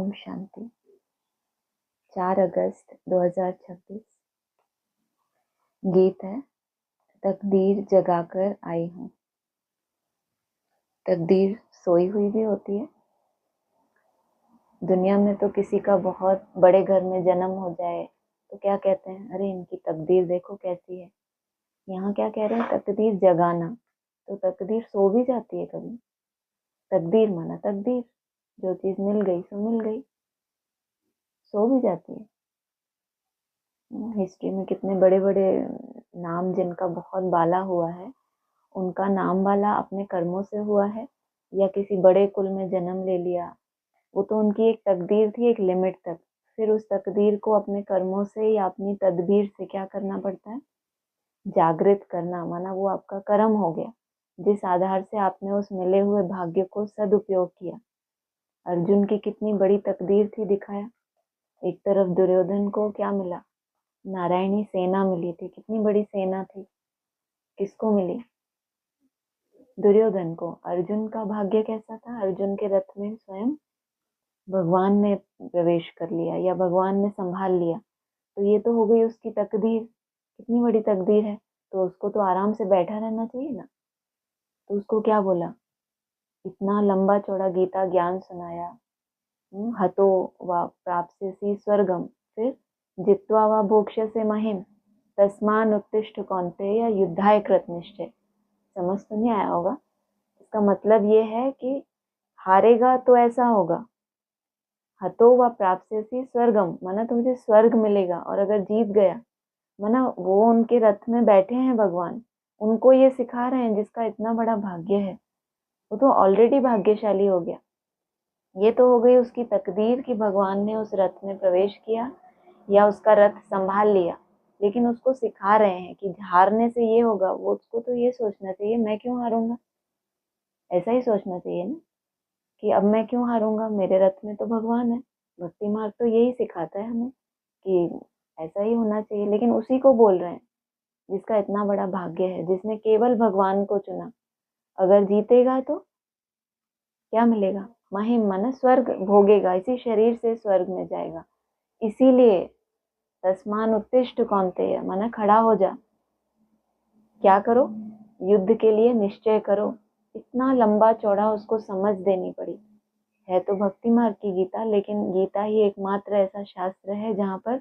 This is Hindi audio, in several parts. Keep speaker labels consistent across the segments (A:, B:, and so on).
A: ओम शांति। 4 अगस्त 2026। गीत है, तकदीर जगाकर आई हूँ। तकदीर सोई हुई भी होती है। दुनिया में तो किसी का बहुत बड़े घर में जन्म हो जाए तो क्या कहते हैं, अरे इनकी तकदीर देखो कैसी है। यहाँ क्या कह रहे हैं, तकदीर जगाना। तो तकदीर सो भी जाती है कभी। तकदीर माना तकदीर, जो चीज मिल गई सो मिल गई, सो भी जाती है। हिस्ट्री में कितने बड़े बड़े नाम जिनका बहुत बाला हुआ है, उनका नाम वाला अपने कर्मों से हुआ है या किसी बड़े कुल में जन्म ले लिया। वो तो उनकी एक तकदीर थी, एक लिमिट तक। फिर उस तकदीर को अपने कर्मों से या अपनी तदबीर से क्या करना पड़ता है, जागृत करना। माना वो आपका कर्म हो गया, जिस आधार से आपने उस मिले हुए भाग्य को सदुपयोग किया। अर्जुन की कितनी बड़ी तकदीर थी, दिखाया। एक तरफ दुर्योधन को क्या मिला, नारायणी सेना मिली थी। कितनी बड़ी सेना थी, किसको मिली, दुर्योधन को। अर्जुन का भाग्य कैसा था, अर्जुन के रथ में स्वयं भगवान ने प्रवेश कर लिया या भगवान ने संभाल लिया। तो ये तो हो गई उसकी तकदीर। कितनी बड़ी तकदीर है, तो उसको तो आराम से बैठा रहना चाहिए ना। तो उसको क्या बोला, इतना लंबा चौड़ा गीता ज्ञान सुनाया। हतो व प्राप्स्यसि स्वर्गम, फिर जित्वा व भोक्ष्यसे महिम, तस्मान उत्तिष्ठ कौन्तेय युद्धाय कृत निश्चय। समझ तो नहीं आया होगा। इसका मतलब ये है कि हारेगा तो ऐसा होगा, हतो व प्राप्स्यसि स्वर्गम, माना तुझे स्वर्ग मिलेगा। और अगर जीत गया, माना वो उनके रथ में बैठे हैं भगवान, उनको ये सिखा रहे हैं जिसका इतना बड़ा भाग्य है, वो तो ऑलरेडी भाग्यशाली हो गया। ये तो हो गई उसकी तकदीर कि भगवान ने उस रथ में प्रवेश किया या उसका रथ संभाल लिया। लेकिन उसको सिखा रहे हैं कि हारने से ये होगा। वो उसको तो ये सोचना चाहिए, मैं क्यों हारूंगा। ऐसा ही सोचना चाहिए ना, कि अब मैं क्यों हारूंगा, मेरे रथ में तो भगवान है। भक्ति मार्ग तो यही सिखाता है हमें कि ऐसा ही होना चाहिए। लेकिन उसी को बोल रहे हैं जिसका इतना बड़ा भाग्य है, जिसने केवल भगवान को चुना। अगर जीतेगा तो क्या मिलेगा, महिम माना स्वर्ग भोगेगा, इसी शरीर से स्वर्ग में जाएगा। इसीलिए तस्मान उत्तिष्ठ कौन्तेय, माना खड़ा हो जा, क्या करो, युद्ध के लिए निश्चय करो। इतना लंबा चौड़ा उसको समझ देनी पड़ी। है तो भक्ति मार्ग की गीता, लेकिन गीता ही एकमात्र ऐसा शास्त्र है जहाँ पर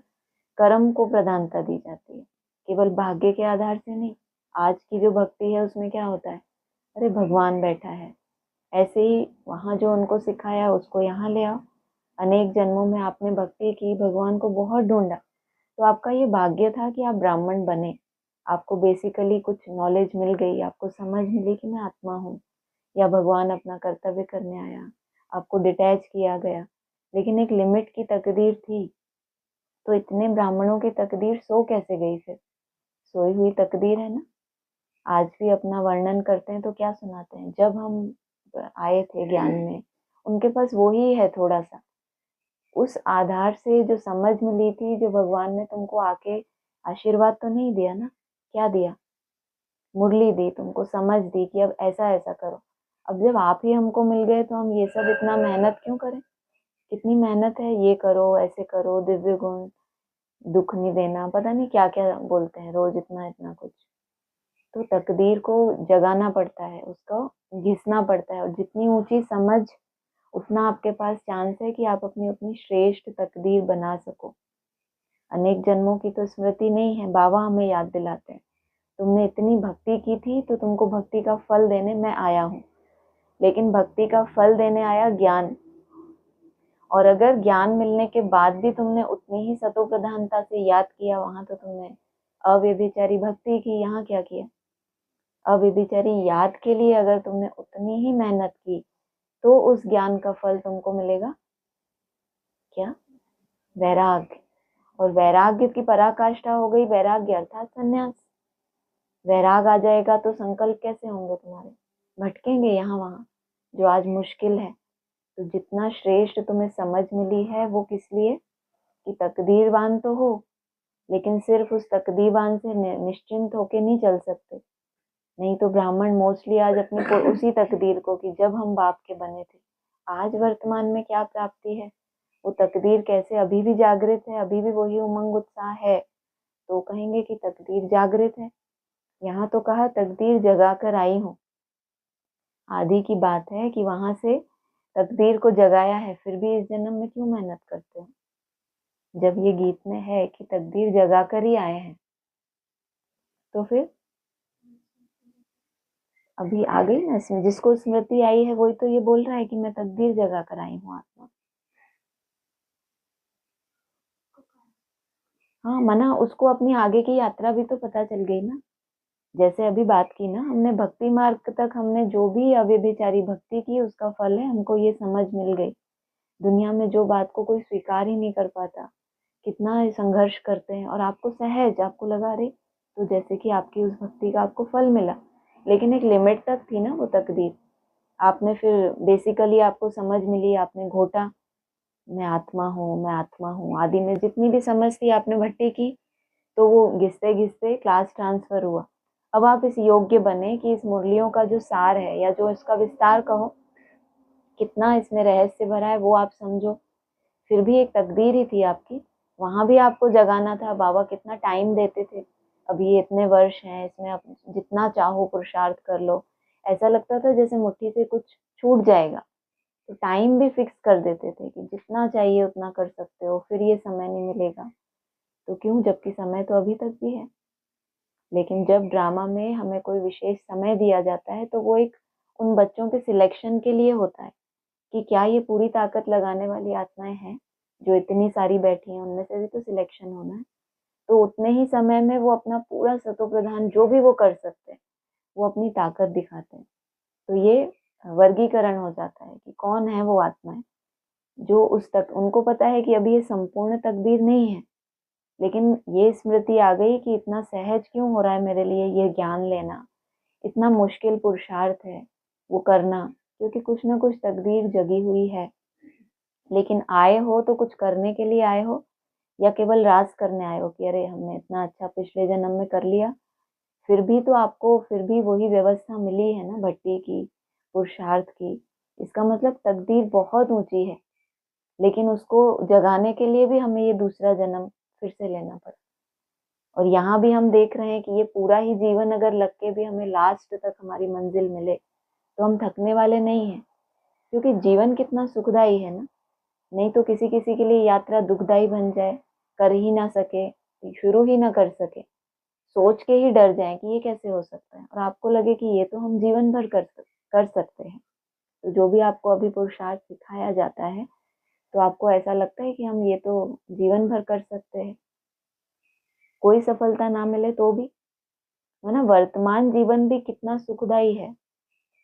A: कर्म को प्रधानता दी जाती है, केवल भाग्य के आधार से नहीं। आज की जो भक्ति है उसमें क्या होता है, अरे भगवान बैठा है, ऐसे ही वहाँ जो उनको सिखाया उसको यहाँ ले आओ। अनेक जन्मों में आपने भक्ति की, भगवान को बहुत ढूंढा, तो आपका ये भाग्य था कि आप ब्राह्मण बने। आपको बेसिकली कुछ नॉलेज मिल गई, आपको समझ मिली कि मैं आत्मा हूँ, या भगवान अपना कर्तव्य करने आया, आपको डिटैच किया गया। लेकिन एक लिमिट की तकदीर थी। तो इतने ब्राह्मणों की तकदीर सो कैसे गई फिर, सोई हुई तकदीर है ना। आज भी अपना वर्णन करते हैं तो क्या सुनाते हैं, जब हम आए थे ज्ञान में, उनके पास वही है थोड़ा सा। उस आधार से जो समझ मिली थी, जो भगवान ने तुमको आके आशीर्वाद तो नहीं दिया ना, क्या दिया, मुरली दी, तुमको समझ दी कि अब ऐसा ऐसा करो। अब जब आप ही हमको मिल गए तो हम ये सब इतना मेहनत क्यों करें। कितनी मेहनत है, ये करो ऐसे करो, दिव्य गुण, दुख नहीं देना, पता नहीं क्या क्या बोलते हैं रोज, इतना इतना कुछ। तो तकदीर को जगाना पड़ता है, उसको घिसना पड़ता है। और जितनी ऊंची समझ, उतना आपके पास चांस है कि आप अपनी अपनी श्रेष्ठ तकदीर बना सको। अनेक जन्मों की तो स्मृति नहीं है, बाबा हमें याद दिलाते हैं, तुमने इतनी भक्ति की थी तो तुमको भक्ति का फल देने मैं आया हूँ। लेकिन भक्ति का फल देने आया ज्ञान। और अगर ज्ञान मिलने के बाद भी तुमने उतनी ही सतो प्रधानता से याद किया, वहां तो तुमने अव्यभिचारी भक्ति की। यहाँ क्या किया, अव्यभिचारी याद के लिए अगर तुमने उतनी ही मेहनत की, तो उस ज्ञान का फल तुमको मिलेगा क्या, वैराग्य। और वैराग्य की पराकाष्ठा हो गई वैराग्य अर्थात संन्यास। वैराग आ जाएगा तो संकल्प कैसे होंगे तुम्हारे, भटकेंगे यहाँ वहां, जो आज मुश्किल है। तो जितना श्रेष्ठ तुम्हें समझ मिली है वो किस लिए, कि तकदीरवान तो हो, लेकिन सिर्फ उस तकदीरवान से निश्चिंत होके नहीं चल सकते। नहीं तो ब्राह्मण मोस्टली आज अपनी उसी तकदीर को, कि जब हम बाप के बने थे, आज वर्तमान में क्या प्राप्ति है, वो तकदीर कैसे अभी भी जागृत है, अभी भी वही उमंग उत्साह है, तो कहेंगे कि तकदीर जागृत है। यहाँ तो कहा तकदीर जगा कर आई हूँ, आदि की बात है कि वहां से तकदीर को जगाया है, फिर भी इस जन्म में क्यों मेहनत करते हो? जब ये गीत में है कि तकदीर जगा कर ही आए हैं, तो फिर अभी आ गई ना इसमें, जिसको स्मृति आई है वही तो ये बोल रहा है कि मैं तकदीर जगा कर आई हूँ आत्मा। हाँ, मना उसको अपनी आगे की यात्रा भी तो पता चल गई ना। जैसे अभी बात की ना हमने, भक्ति मार्ग तक हमने जो भी अव्यभिचारी भक्ति की उसका फल है, हमको ये समझ मिल गई। दुनिया में जो बात को कोई स्वीकार ही नहीं कर पाता, कितना संघर्ष करते हैं, और आपको सहज, आपको लगा रही, तो जैसे कि आपकी उस भक्ति का आपको फल मिला, लेकिन एक लिमिट तक थी ना वो तकदीर। आपने फिर बेसिकली आपको समझ मिली, आपने घोटा, मैं आत्मा हूँ, मैं आत्मा हूँ, आदि में जितनी भी समझ थी आपने भट्टी की, तो वो घिसते घिसते क्लास ट्रांसफर हुआ। अब आप इस योग्य बने कि इस मुरलियों का जो सार है, या जो इसका विस्तार कहो, कितना इसमें रहस्य भरा है वो आप समझो। फिर भी एक तकदीर ही थी आपकी, वहां भी आपको जगाना था। बाबा कितना टाइम देते थे, अभी ये इतने वर्ष हैं, इसमें आप जितना चाहो पुरुषार्थ कर लो। ऐसा लगता था जैसे मुट्ठी से कुछ छूट जाएगा, तो टाइम भी फिक्स कर देते थे कि जितना चाहिए उतना कर सकते हो, फिर ये समय नहीं मिलेगा। तो क्यों, जबकि समय तो अभी तक भी है। लेकिन जब ड्रामा में हमें कोई विशेष समय दिया जाता है, तो वो एक उन बच्चों के सिलेक्शन के लिए होता है कि क्या ये पूरी ताकत लगाने वाली आत्माएं हैं जो इतनी सारी बैठी हैं, उनमें से भी तो सिलेक्शन होना है। तो उतने ही समय में वो अपना पूरा सतो प्रधान जो भी वो कर सकते हैं, वो अपनी ताकत दिखाते हैं। तो ये वर्गीकरण हो जाता है कि कौन है वो आत्माएं जो उस तक, उनको पता है कि अभी ये संपूर्ण तकदीर नहीं है, लेकिन ये स्मृति आ गई कि इतना सहज क्यों हो रहा है मेरे लिए ये ज्ञान लेना, इतना मुश्किल पुरुषार्थ है वो करना, क्योंकि कुछ ना कुछ तकदीर जगी हुई है। लेकिन आए हो तो कुछ करने के लिए आए हो, या केवल राज करने आए हो कि अरे हमने इतना अच्छा पिछले जन्म में कर लिया। फिर भी तो आपको फिर भी वही व्यवस्था मिली है ना भट्टी की, पुरुषार्थ की। इसका मतलब तकदीर बहुत ऊंची है, लेकिन उसको जगाने के लिए भी हमें ये दूसरा जन्म फिर से लेना पड़ा। और यहाँ भी हम देख रहे हैं कि ये पूरा ही जीवन अगर लग के भी हमें लास्ट तक हमारी मंजिल मिले, तो हम थकने वाले नहीं हैं, क्योंकि जीवन कितना सुखदाई है ना। नहीं तो किसी किसी के लिए यात्रा दुखदाई बन जाए, कर ही ना सके, शुरू ही ना कर सके, सोच के ही डर जाए कि ये कैसे हो सकता है, और आपको लगे कि ये तो हम जीवन भर कर सकते हैं। तो जो भी आपको अभी पुरुषार्थ सिखाया जाता है, तो आपको ऐसा लगता है कि हम ये तो जीवन भर कर सकते हैं, कोई सफलता ना मिले तो भी, है ना। वर्तमान जीवन भी कितना सुखदाई है,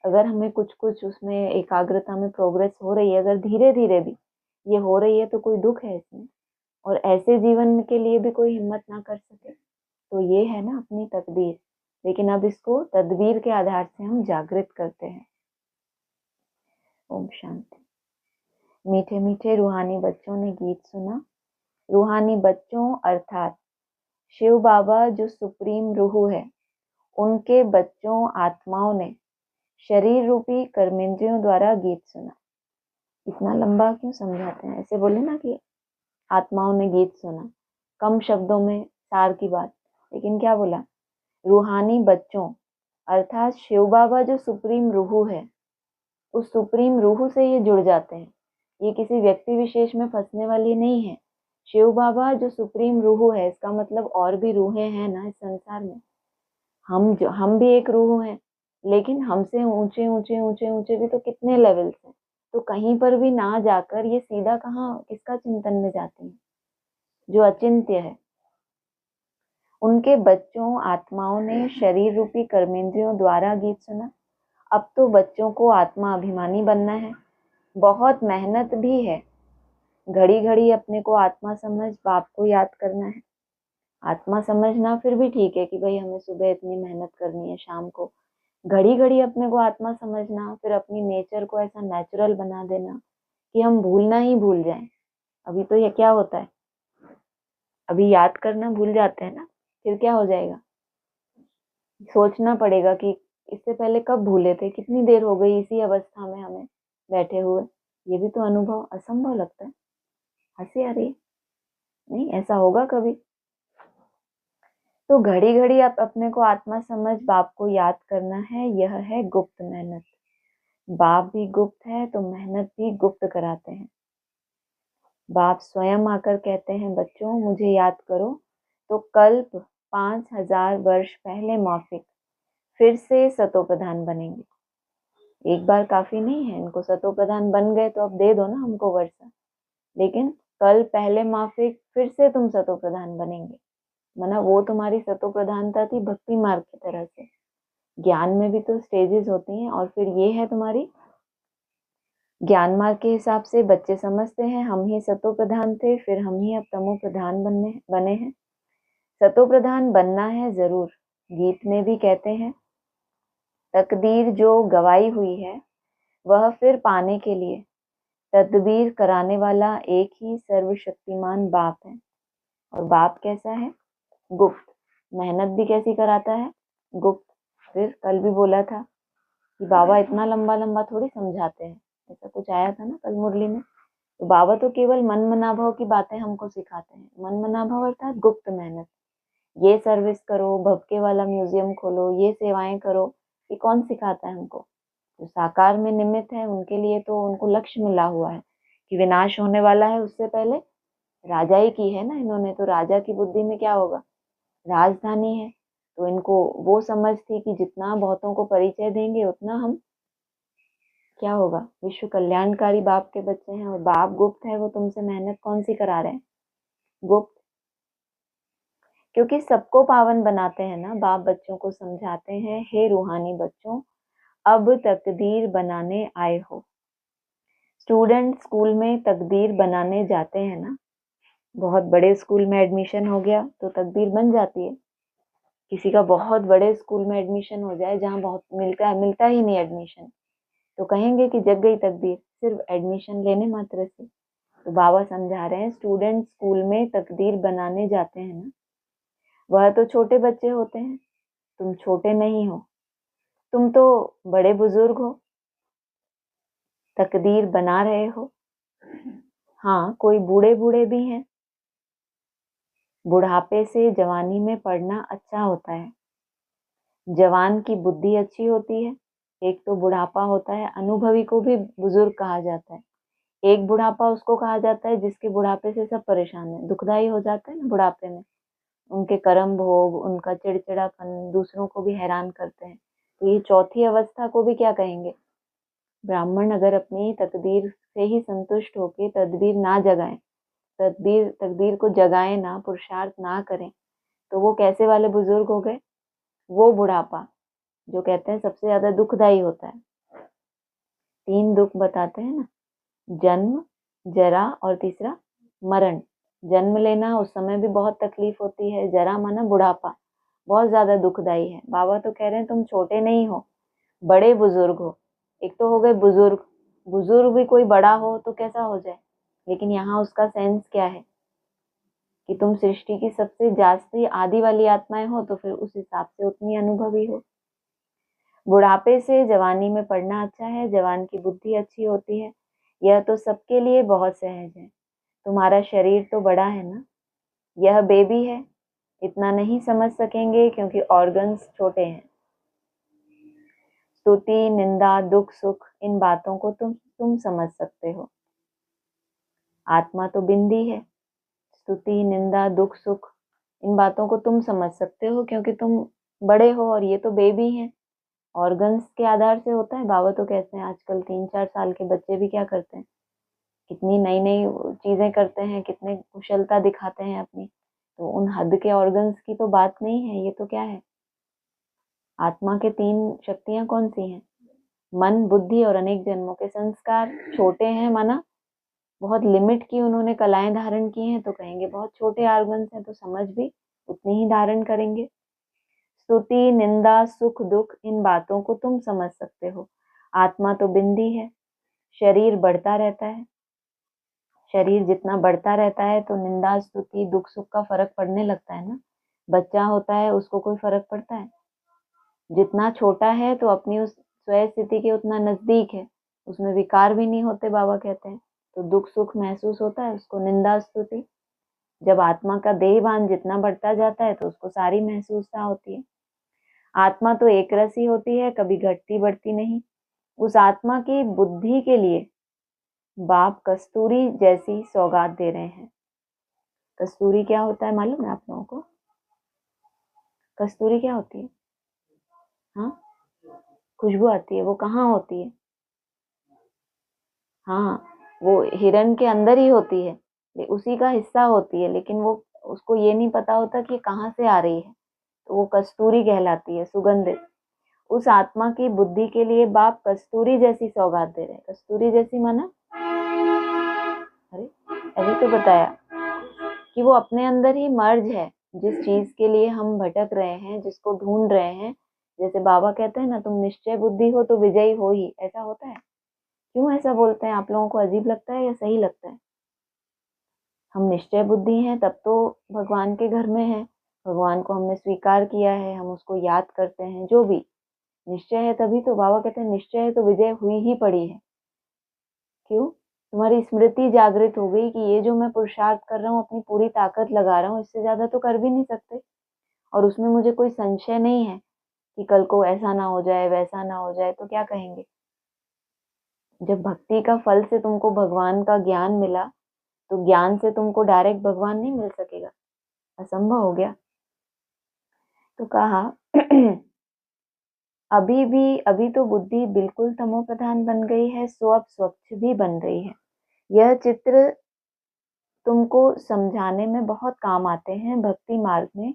A: अगर हमें कुछ कुछ उसमें एकाग्रता में प्रोग्रेस हो रही है, अगर धीरे धीरे भी ये हो रही है, तो कोई दुख है इसमें? और ऐसे जीवन के लिए भी कोई हिम्मत ना कर सके, तो ये है ना अपनी तकदीर। लेकिन अब इसको तदबीर के आधार से हम जागृत करते हैं। ओम शांति। मीठे मीठे रूहानी बच्चों ने गीत सुना। रूहानी बच्चों अर्थात शिव बाबा जो सुप्रीम रूह है, उनके बच्चों आत्माओं ने शरीर रूपी कर्मेंद्रियों द्वारा गीत सुना। इतना लंबा क्यों समझाते हैं? ऐसे बोले ना कि आत्माओं ने गीत सुना, कम शब्दों में सार की बात। लेकिन क्या बोला? रूहानी बच्चों अर्थात शिव बाबा जो सुप्रीम रूह है, उस सुप्रीम रूह से ये जुड़ जाते हैं। ये किसी व्यक्ति विशेष में फंसने वाली नहीं है। शिव बाबा जो सुप्रीम रूह है, इसका मतलब और भी रूहें हैं ना इस संसार में। हम भी एक रूह हैं, लेकिन हमसे ऊंचे ऊंचे ऊंचे ऊंचे भी तो कितने लेवल्स हैं। तो कहीं पर भी ना जाकर ये सीधा कहाँ किसका चिंतन में जाती है? जो अचिंत्य है। उनके बच्चों आत्माओं ने शरीर रूपी कर्मेंद्रियों द्वारा गीत सुना। अब तो बच्चों को आत्मा अभिमानी बनना है, बहुत मेहनत भी है। घड़ी घड़ी अपने को आत्मा समझ बाप को याद करना है। आत्मा समझना फिर भी ठीक है कि भाई हमें सुबह इतनी मेहनत करनी है, शाम को। घड़ी घड़ी अपने को आत्मा समझना, फिर अपनी नेचर को ऐसा नेचुरल बना देना कि हम भूलना ही भूल जाएं। अभी तो ये क्या होता है, अभी याद करना भूल जाते हैं ना, फिर क्या हो जाएगा? सोचना पड़ेगा कि इससे पहले कब भूले थे, कितनी देर हो गई इसी अवस्था में हमें बैठे हुए। ये भी तो अनुभव असंभव लगता है। आ रही है? नहीं, ऐसा होगा कभी? तो घड़ी घड़ी आप अपने को आत्मा समझ बाप को याद करना है, यह है गुप्त मेहनत। बाप भी गुप्त है तो मेहनत भी गुप्त कराते हैं। बाप स्वयं आकर कहते हैं, बच्चों मुझे याद करो तो कल्प 5000 वर्ष पहले मौफिक फिर से सतोप्रधान बनेंगे। एक बार काफी नहीं है, इनको सतोप्रधान बन गए तो अब दे दो ना हमको वर्षा, लेकिन कल पहले माफिक फिर से तुम सतोप्रधान बनेंगे। माना वो तुम्हारी सतोप्रधानता थी भक्ति मार्ग की तरह से, ज्ञान में भी तो स्टेजेस होती हैं, और फिर ये है तुम्हारी ज्ञान मार्ग के हिसाब से बच्चे समझते हैं हम ही सतो प्रधान थे, फिर हम ही अब तमो प्रधान बने हैं। सतो प्रधान बनना है जरूर। गीत में भी कहते हैं, तकदीर जो गवाई हुई है वह फिर पाने के लिए तदबीर कराने वाला एक ही सर्वशक्तिमान बाप है। और बाप कैसा है? गुप्त। मेहनत भी कैसी कराता है? गुप्त। फिर कल भी बोला था कि बाबा इतना लंबा लंबा थोड़ी समझाते हैं, ऐसा कुछ आया था ना कल मुरली में। तो बाबा तो केवल मन मनाभाव की बातें हमको सिखाते हैं। मन मनाभाव अर्थात गुप्त मेहनत। ये सर्विस करो, भबके वाला म्यूजियम खोलो, ये सेवाएं करो, ये कौन सिखाता है हमको? जो साकार में निमित्त है उनके लिए तो उनको लक्ष्य मिला हुआ है कि विनाश होने वाला है, उससे पहले राजा ही की है ना इन्होंने, तो राजा की बुद्धि में क्या होगा? राजधानी है। तो इनको वो समझ थी कि जितना बहुतों को परिचय देंगे उतना हम क्या होगा, विश्व कल्याणकारी बाप के बच्चे हैं। और बाप गुप्त है, वो तुमसे मेहनत कौन सी करा रहे हैं? गुप्त। क्योंकि सबको पावन बनाते हैं ना बाप, बच्चों को समझाते हैं, हे रूहानी बच्चों अब तकदीर बनाने आए हो। स्टूडेंट स्कूल में तकदीर बनाने जाते हैं ना, बहुत बड़े स्कूल में एडमिशन हो गया तो तकदीर बन जाती है। किसी का बहुत बड़े स्कूल में एडमिशन हो जाए जहाँ बहुत मिलता ही नहीं एडमिशन, तो कहेंगे कि जग गई तकदीर सिर्फ एडमिशन लेने मात्र से। तो बाबा समझा रहे हैं, स्टूडेंट स्कूल में तकदीर बनाने जाते हैं ना, वह तो छोटे बच्चे होते हैं, तुम छोटे नहीं हो, तुम तो बड़े बुजुर्ग हो, तकदीर बना रहे हो। हाँ, कोई बूढ़े बूढ़े भी हैं। बुढ़ापे से जवानी में पढ़ना अच्छा होता है। जवान की बुद्धि अच्छी होती है। एक तो बुढ़ापा होता है, अनुभवी को भी बुजुर्ग कहा जाता है। एक बुढ़ापा उसको कहा जाता है जिसके बुढ़ापे से सब परेशान है, दुखदाई हो जाता है ना बुढ़ापे में, उनके कर्म भोग, उनका चिड़चिड़ापन दूसरों को भी हैरान करते हैं। तो ये चौथी अवस्था को भी क्या कहेंगे? ब्राह्मण अगर अपनी तकदीर से ही संतुष्ट होके तदबीर ना जगाएं, तकदीर को जगाएं ना, पुरुषार्थ ना करें, तो वो कैसे वाले बुजुर्ग हो गए? वो बुढ़ापा जो कहते हैं सबसे ज्यादा दुखदाई होता है। 3 दुख बताते हैं ना, जन्म, जरा और तीसरा मरण। जन्म लेना उस समय भी बहुत तकलीफ होती है, जरा माना बुढ़ापा, बहुत ज्यादा दुखदाई है। बाबा तो कह रहे हैं तुम छोटे नहीं हो, बड़े बुजुर्ग हो। एक तो हो गए बुजुर्ग, बुजुर्ग भी कोई बड़ा हो तो कैसा हो जाए, लेकिन यहाँ उसका सेंस क्या है कि तुम सृष्टि की सबसे जास्ती आदि वाली आत्माएं हो, तो फिर उस हिसाब से उतनी अनुभवी हो। बुढ़ापे से जवानी में पढ़ना अच्छा है, जवान की बुद्धि अच्छी होती है, यह तो सबके लिए बहुत सहज है। तुम्हारा शरीर तो बड़ा है ना, यह बेबी है, इतना नहीं समझ सकेंगे क्योंकि ऑर्गन्स छोटे हैं। स्तुति, निंदा, दुख, सुख, इन बातों को तुम समझ सकते हो। आत्मा तो बिंदी है। स्तुति, निंदा, दुख, सुख, इन बातों को तुम समझ सकते हो क्योंकि तुम बड़े हो, और ये तो बेबी हैं। ऑर्गन्स के आधार से होता है। बाबा तो कहते हैं आजकल 3-4 साल के बच्चे भी क्या करते हैं, कितनी नई नई चीजें करते हैं, कितने कुशलता दिखाते हैं अपनी। तो उन हद के ऑर्गन्स की तो बात नहीं है, ये तो क्या है? आत्मा के 3 शक्तियां कौन सी हैं? मन, बुद्धि और अनेक जन्मों के संस्कार। छोटे हैं माना बहुत लिमिट की उन्होंने कलाएं धारण की हैं, तो कहेंगे बहुत छोटे ऑर्गन्स हैं, तो समझ भी उतनी ही धारण करेंगे। स्तुति, निंदा, सुख, दुख, इन बातों को तुम समझ सकते हो। आत्मा तो बिंदी है। शरीर बढ़ता रहता है, शरीर जितना बढ़ता रहता है तो निंदा, स्तुति, दुख, सुख का फर्क पड़ने लगता है ना। बच्चा होता है उसको कोई फर्क पड़ता है? जितना छोटा है तो अपनी उस स्वय स्थिति के उतना नजदीक है, उसमें विकार भी नहीं होते, बाबा कहते हैं। तो दुख सुख महसूस होता है, उसको निंदा स्तुति। जब आत्मा का देहभान जितना बढ़ता जाता है तो उसको सारी महसूसता होती है। आत्मा तो एक रसी होती है, कभी घटती बढ़ती नहीं। उस आत्मा की बुद्धि के लिए बाप कस्तूरी जैसी सौगात दे रहे हैं। कस्तूरी क्या होता है मालूम है आप लोगों को? कस्तूरी क्या होती है? हाँ, खुशबू आती है। वो कहाँ होती है? हाँ, वो हिरण के अंदर ही होती है, उसी का हिस्सा होती है, लेकिन वो उसको ये नहीं पता होता कि कहाँ से आ रही है, तो वो कस्तूरी कहलाती है, सुगंधित। उस आत्मा की बुद्धि के लिए बाप कस्तूरी जैसी सौगात दे रहे हैं। कस्तूरी जैसी माना, अरे अभी तो बताया कि वो अपने अंदर ही मर्ज है। जिस चीज के लिए हम भटक रहे हैं, जिसको ढूंढ रहे हैं, जैसे बाबा कहते हैं ना, तुम निश्चय बुद्धि हो तो विजयी हो ही, ऐसा होता है। क्यों ऐसा बोलते हैं? आप लोगों को अजीब लगता है या सही लगता है? हम निश्चय बुद्धि हैं तब तो भगवान के घर में है, भगवान को हमने स्वीकार किया है, हम उसको याद करते हैं। जो भी निश्चय है तभी तो बाबा कहते हैं निश्चय है तो विजय हुई ही पड़ी है। क्यों? तुम्हारी स्मृति जागृत हो गई कि ये जो मैं पुरुषार्थ कर रहा हूँ, अपनी पूरी ताकत लगा रहा हूँ, इससे ज्यादा तो कर भी नहीं सकते, और उसमें मुझे कोई संशय नहीं है कि कल को ऐसा ना हो जाए, वैसा ना हो जाए, तो क्या कहेंगे? जब भक्ति का फल से तुमको भगवान का ज्ञान मिला, तो ज्ञान से तुमको डायरेक्ट भगवान नहीं मिल सकेगा, असंभव हो गया। तो कहा अभी तो बुद्धि बिल्कुल तमो प्रधान बन गई है, सो अब स्वच्छ भी बन रही है। यह चित्र तुमको समझाने में बहुत काम आते हैं। भक्ति मार्ग में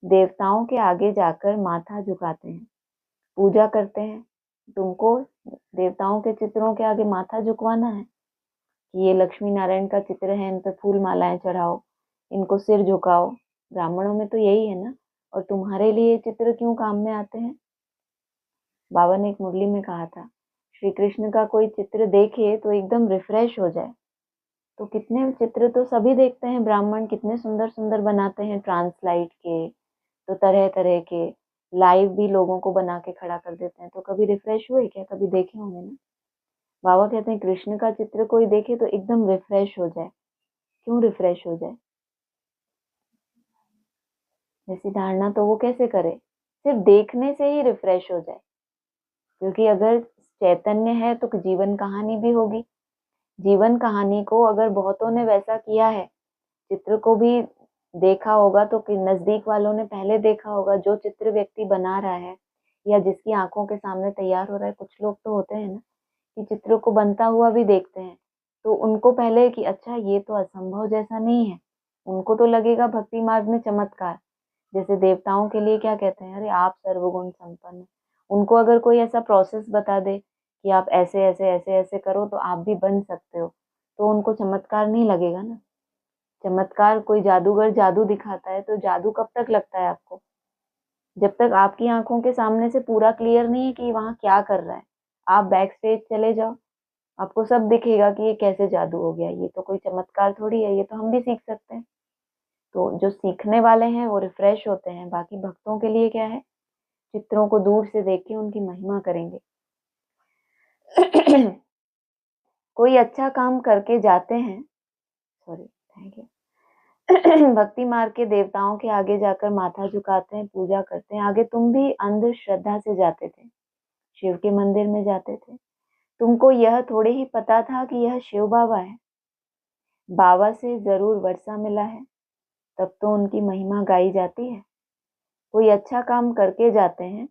A: देवताओं के आगे जाकर माथा झुकाते हैं, पूजा करते हैं। तुमको देवताओं के चित्रों के आगे माथा झुकवाना है कि ये लक्ष्मी नारायण का चित्र है, इन पे फूल मालाएं चढ़ाओ, इनको सिर झुकाओ। ब्राह्मणों में तो यही है ना। और तुम्हारे लिए ये चित्र क्यों काम में आते हैं? बाबा ने एक मुरली में कहा था, श्री कृष्ण का कोई चित्र देखे तो एकदम रिफ्रेश हो जाए। तो कितने चित्र तो सभी देखते हैं, ब्राह्मण कितने सुंदर सुंदर बनाते हैं, ट्रांसलाइट के, तो तरह तरह के लाइव भी लोगों को बना के खड़ा कर देते हैं। तो कभी रिफ्रेश हुए क्या? कभी देखे होंगे ना। बाबा कहते हैं कृष्ण का चित्र कोई देखे तो एकदम रिफ्रेश हो जाए। क्यों रिफ्रेश हो जाए? ऐसी धारणा तो वो कैसे करे? सिर्फ देखने से ही रिफ्रेश हो जाए। क्योंकि अगर चैतन्य है तो जीवन कहानी भी होगी। जीवन कहानी को अगर बहुतों ने वैसा किया है, चित्र को भी देखा होगा, तो नजदीक वालों ने पहले देखा होगा। जो चित्र व्यक्ति बना रहा है या जिसकी आंखों के सामने तैयार हो रहा है, कुछ लोग तो होते हैं ना कि चित्र को बनता हुआ भी देखते हैं, तो उनको पहले कि अच्छा ये तो असंभव जैसा नहीं है, उनको तो लगेगा भक्ति मार्ग में चमत्कार। जैसे देवताओं के लिए क्या कहते हैं, अरे आप सर्वगुण संपन्न। उनको अगर कोई ऐसा प्रोसेस बता दे कि आप ऐसे ऐसे ऐसे ऐसे करो तो आप भी बन सकते हो, तो उनको चमत्कार नहीं लगेगा ना। चमत्कार कोई जादूगर जादू दिखाता है तो जादू कब तक लगता है आपको? जब तक आपकी आंखों के सामने से पूरा क्लियर नहीं है कि वहां क्या कर रहा है। आप बैक स्टेज चले जाओ, आपको सब दिखेगा कि ये कैसे जादू हो गया, ये तो कोई चमत्कार थोड़ी है, ये तो हम भी सीख सकते हैं। तो जो सीखने वाले हैं वो रिफ्रेश होते हैं। बाकी भक्तों के लिए क्या है, चित्रों को दूर से देख के उनकी महिमा करेंगे। कोई अच्छा काम करके जाते हैं, सॉरी, थैंक यू। भक्ति मार्ग के देवताओं के आगे जाकर माथा झुकाते हैं, पूजा करते हैं। आगे तुम भी अंधश्रद्धा से जाते थे, शिव के मंदिर में जाते थे। तुमको यह थोड़े ही पता था कि यह शिव बाबा है। बाबा से जरूर वर्षा मिला है, तब तो उनकी महिमा गाई जाती है। कोई अच्छा काम करके जाते हैं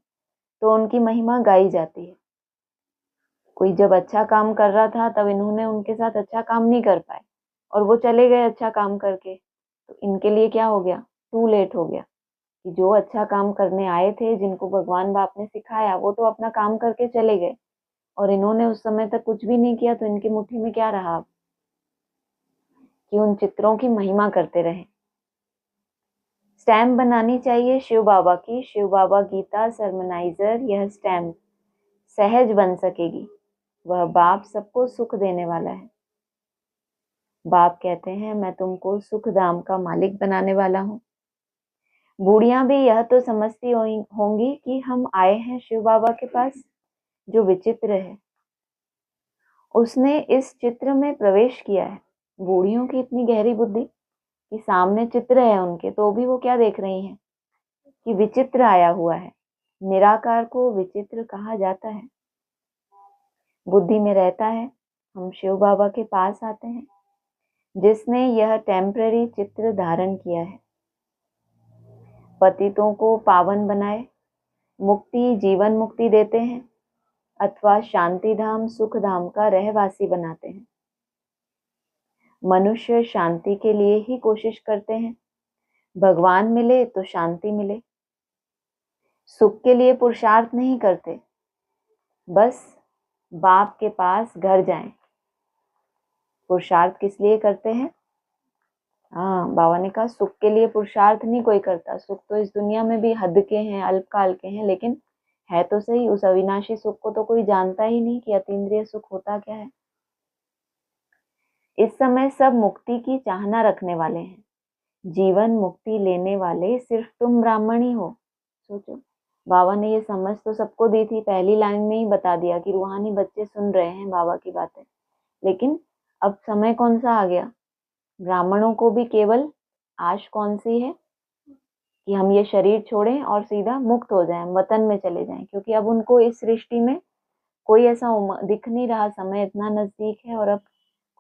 A: तो उनकी महिमा गाई जाती है। कोई जब अच्छा काम कर रहा था तब इन्होंने उनके साथ अच्छा काम नहीं कर पाए और वो चले गए अच्छा काम करके, तो इनके लिए क्या हो गया, टू लेट हो गया। कि जो अच्छा काम करने आए थे, जिनको भगवान बाप ने सिखाया, वो तो अपना काम करके चले गए और इन्होंने उस समय तक कुछ भी नहीं किया, तो इनकी मुट्ठी में क्या रहा अब? कि उन चित्रों की महिमा करते रहे। स्टैम्प बनानी चाहिए शिव बाबा की, शिव बाबा गीता सरमनाइजर, यह स्टैम्प सहज बन सकेगी। वह बाप सबको सुख देने वाला है। बाप कहते हैं मैं तुमको सुख धाम का मालिक बनाने वाला हूँ। बूढ़ियां भी यह तो समझती होंगी कि हम आए हैं शिव बाबा के पास, जो विचित्र है। उसने इस चित्र में प्रवेश किया है। बूढ़ियों की इतनी गहरी बुद्धि कि सामने चित्र है उनके, तो भी वो क्या देख रही हैं कि विचित्र आया हुआ है। निराकार को विचित्र कहा जाता है। बुद्धि में रहता है। हम शिव बाबा के पास आते हैं जिसने यह टेम्पररी चित्र धारण किया है। पतितों को पावन बनाए, मुक्ति जीवन मुक्ति देते हैं अथवा शांति धाम सुख धाम का रहवासी बनाते हैं। मनुष्य शांति के लिए ही कोशिश करते हैं। भगवान मिले तो शांति मिले। सुख के लिए पुरुषार्थ नहीं करते, बस बाप के पास घर जाएं। पुरुषार्थ किस लिए करते हैं? हाँ, बाबा ने कहा सुख के लिए पुरुषार्थ नहीं कोई करता। सुख तो इस दुनिया में भी हद के हैं, अल्पकाल के हैं, लेकिन है तो सही। उस अविनाशी सुख को तो कोई जानता ही नहीं कि अतीन्द्रिय सुख होता क्या है। इस समय सब मुक्ति की चाहना रखने वाले हैं। जीवन मुक्ति लेने वाले सिर्फ तुम ब्राह्मण ही हो। सोचो, बाबा ने ये समझ तो सबको दी थी। पहली लाइन में ही बता दिया कि रूहानी बच्चे सुन रहे हैं बाबा की बातें। लेकिन अब समय कौन सा आ गया? ब्राह्मणों को भी केवल आश कौन सी है कि हम ये शरीर छोड़ें और सीधा मुक्त हो जाएं, वतन में चले जाएं। क्योंकि अब उनको इस सृष्टि में कोई ऐसा दिख नहीं रहा। समय इतना नजदीक है और अब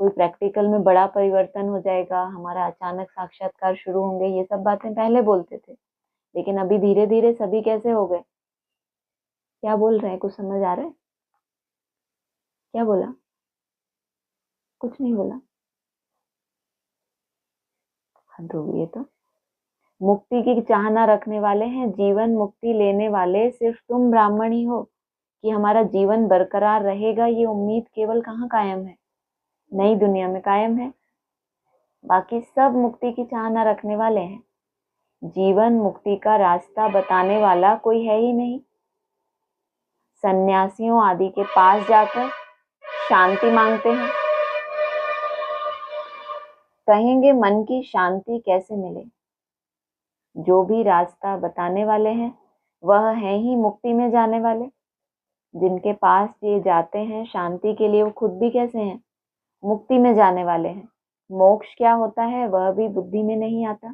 A: कोई प्रैक्टिकल में बड़ा परिवर्तन हो जाएगा, हमारा अचानक साक्षात्कार शुरू होंगे, ये सब बातें पहले बोलते थे। लेकिन अभी धीरे धीरे सभी कैसे हो गए? क्या बोल रहे हैं? कुछ समझ आ रहा है? क्या बोला? कुछ नहीं बोला। हद हो गई है। तो मुक्ति की चाहना रखने वाले हैं, जीवन मुक्ति लेने वाले सिर्फ तुम ब्राह्मण ही हो। कि हमारा जीवन बरकरार रहेगा, ये उम्मीद केवल कहाँ कायम है? नई दुनिया में कायम है। बाकी सब मुक्ति की चाहना रखने वाले हैं। जीवन मुक्ति का रास्ता बताने वाला कोई है ही नहीं। सन्यासियों आदि के पास जाकर शांति मांगते हैं। कहेंगे मन की शांति कैसे मिले? जो भी रास्ता बताने वाले हैं वह हैं ही मुक्ति में जाने वाले। जिनके पास ये जाते हैं शांति के लिए, वो खुद भी कैसे हैं? मुक्ति में जाने वाले हैं। मोक्ष क्या होता है वह भी बुद्धि में नहीं आता।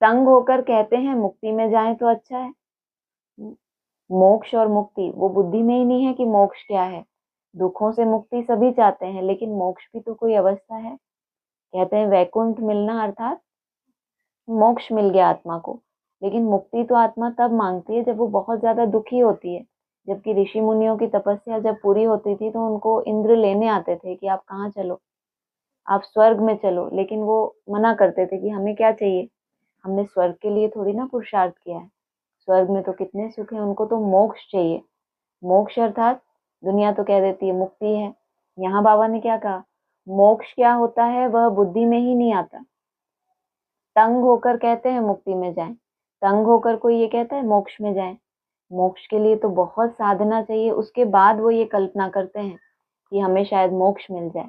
A: तंग होकर कहते हैं मुक्ति में जाएं तो अच्छा है। मोक्ष और मुक्ति वो बुद्धि में ही नहीं है कि मोक्ष क्या है। दुखों से मुक्ति सभी चाहते हैं, लेकिन मोक्ष भी तो कोई अवस्था है। कहते हैं वैकुंठ मिलना, अर्थात मोक्ष मिल गया आत्मा को। लेकिन मुक्ति तो आत्मा तब मांगती है जब वो बहुत ज्यादा दुखी होती है। जबकि ऋषि मुनियों की तपस्या जब पूरी होती थी तो उनको इंद्र लेने आते थे कि आप कहाँ चलो, आप स्वर्ग में चलो। लेकिन वो मना करते थे कि हमें क्या चाहिए, हमने स्वर्ग के लिए थोड़ी ना पुरुषार्थ किया है। स्वर्ग में तो कितने सुख है, उनको तो मोक्ष चाहिए। मोक्ष अर्थात दुनिया तो कह देती है मुक्ति है। यहाँ बाबा ने क्या कहा? मोक्ष क्या होता है वह बुद्धि में ही नहीं आता। तंग होकर कहते हैं मुक्ति में जाएं। तंग होकर कोई ये कहता है मोक्ष में जाएं। मोक्ष के लिए तो बहुत साधना चाहिए, उसके बाद वो ये कल्पना करते हैं कि हमें शायद मोक्ष मिल जाए।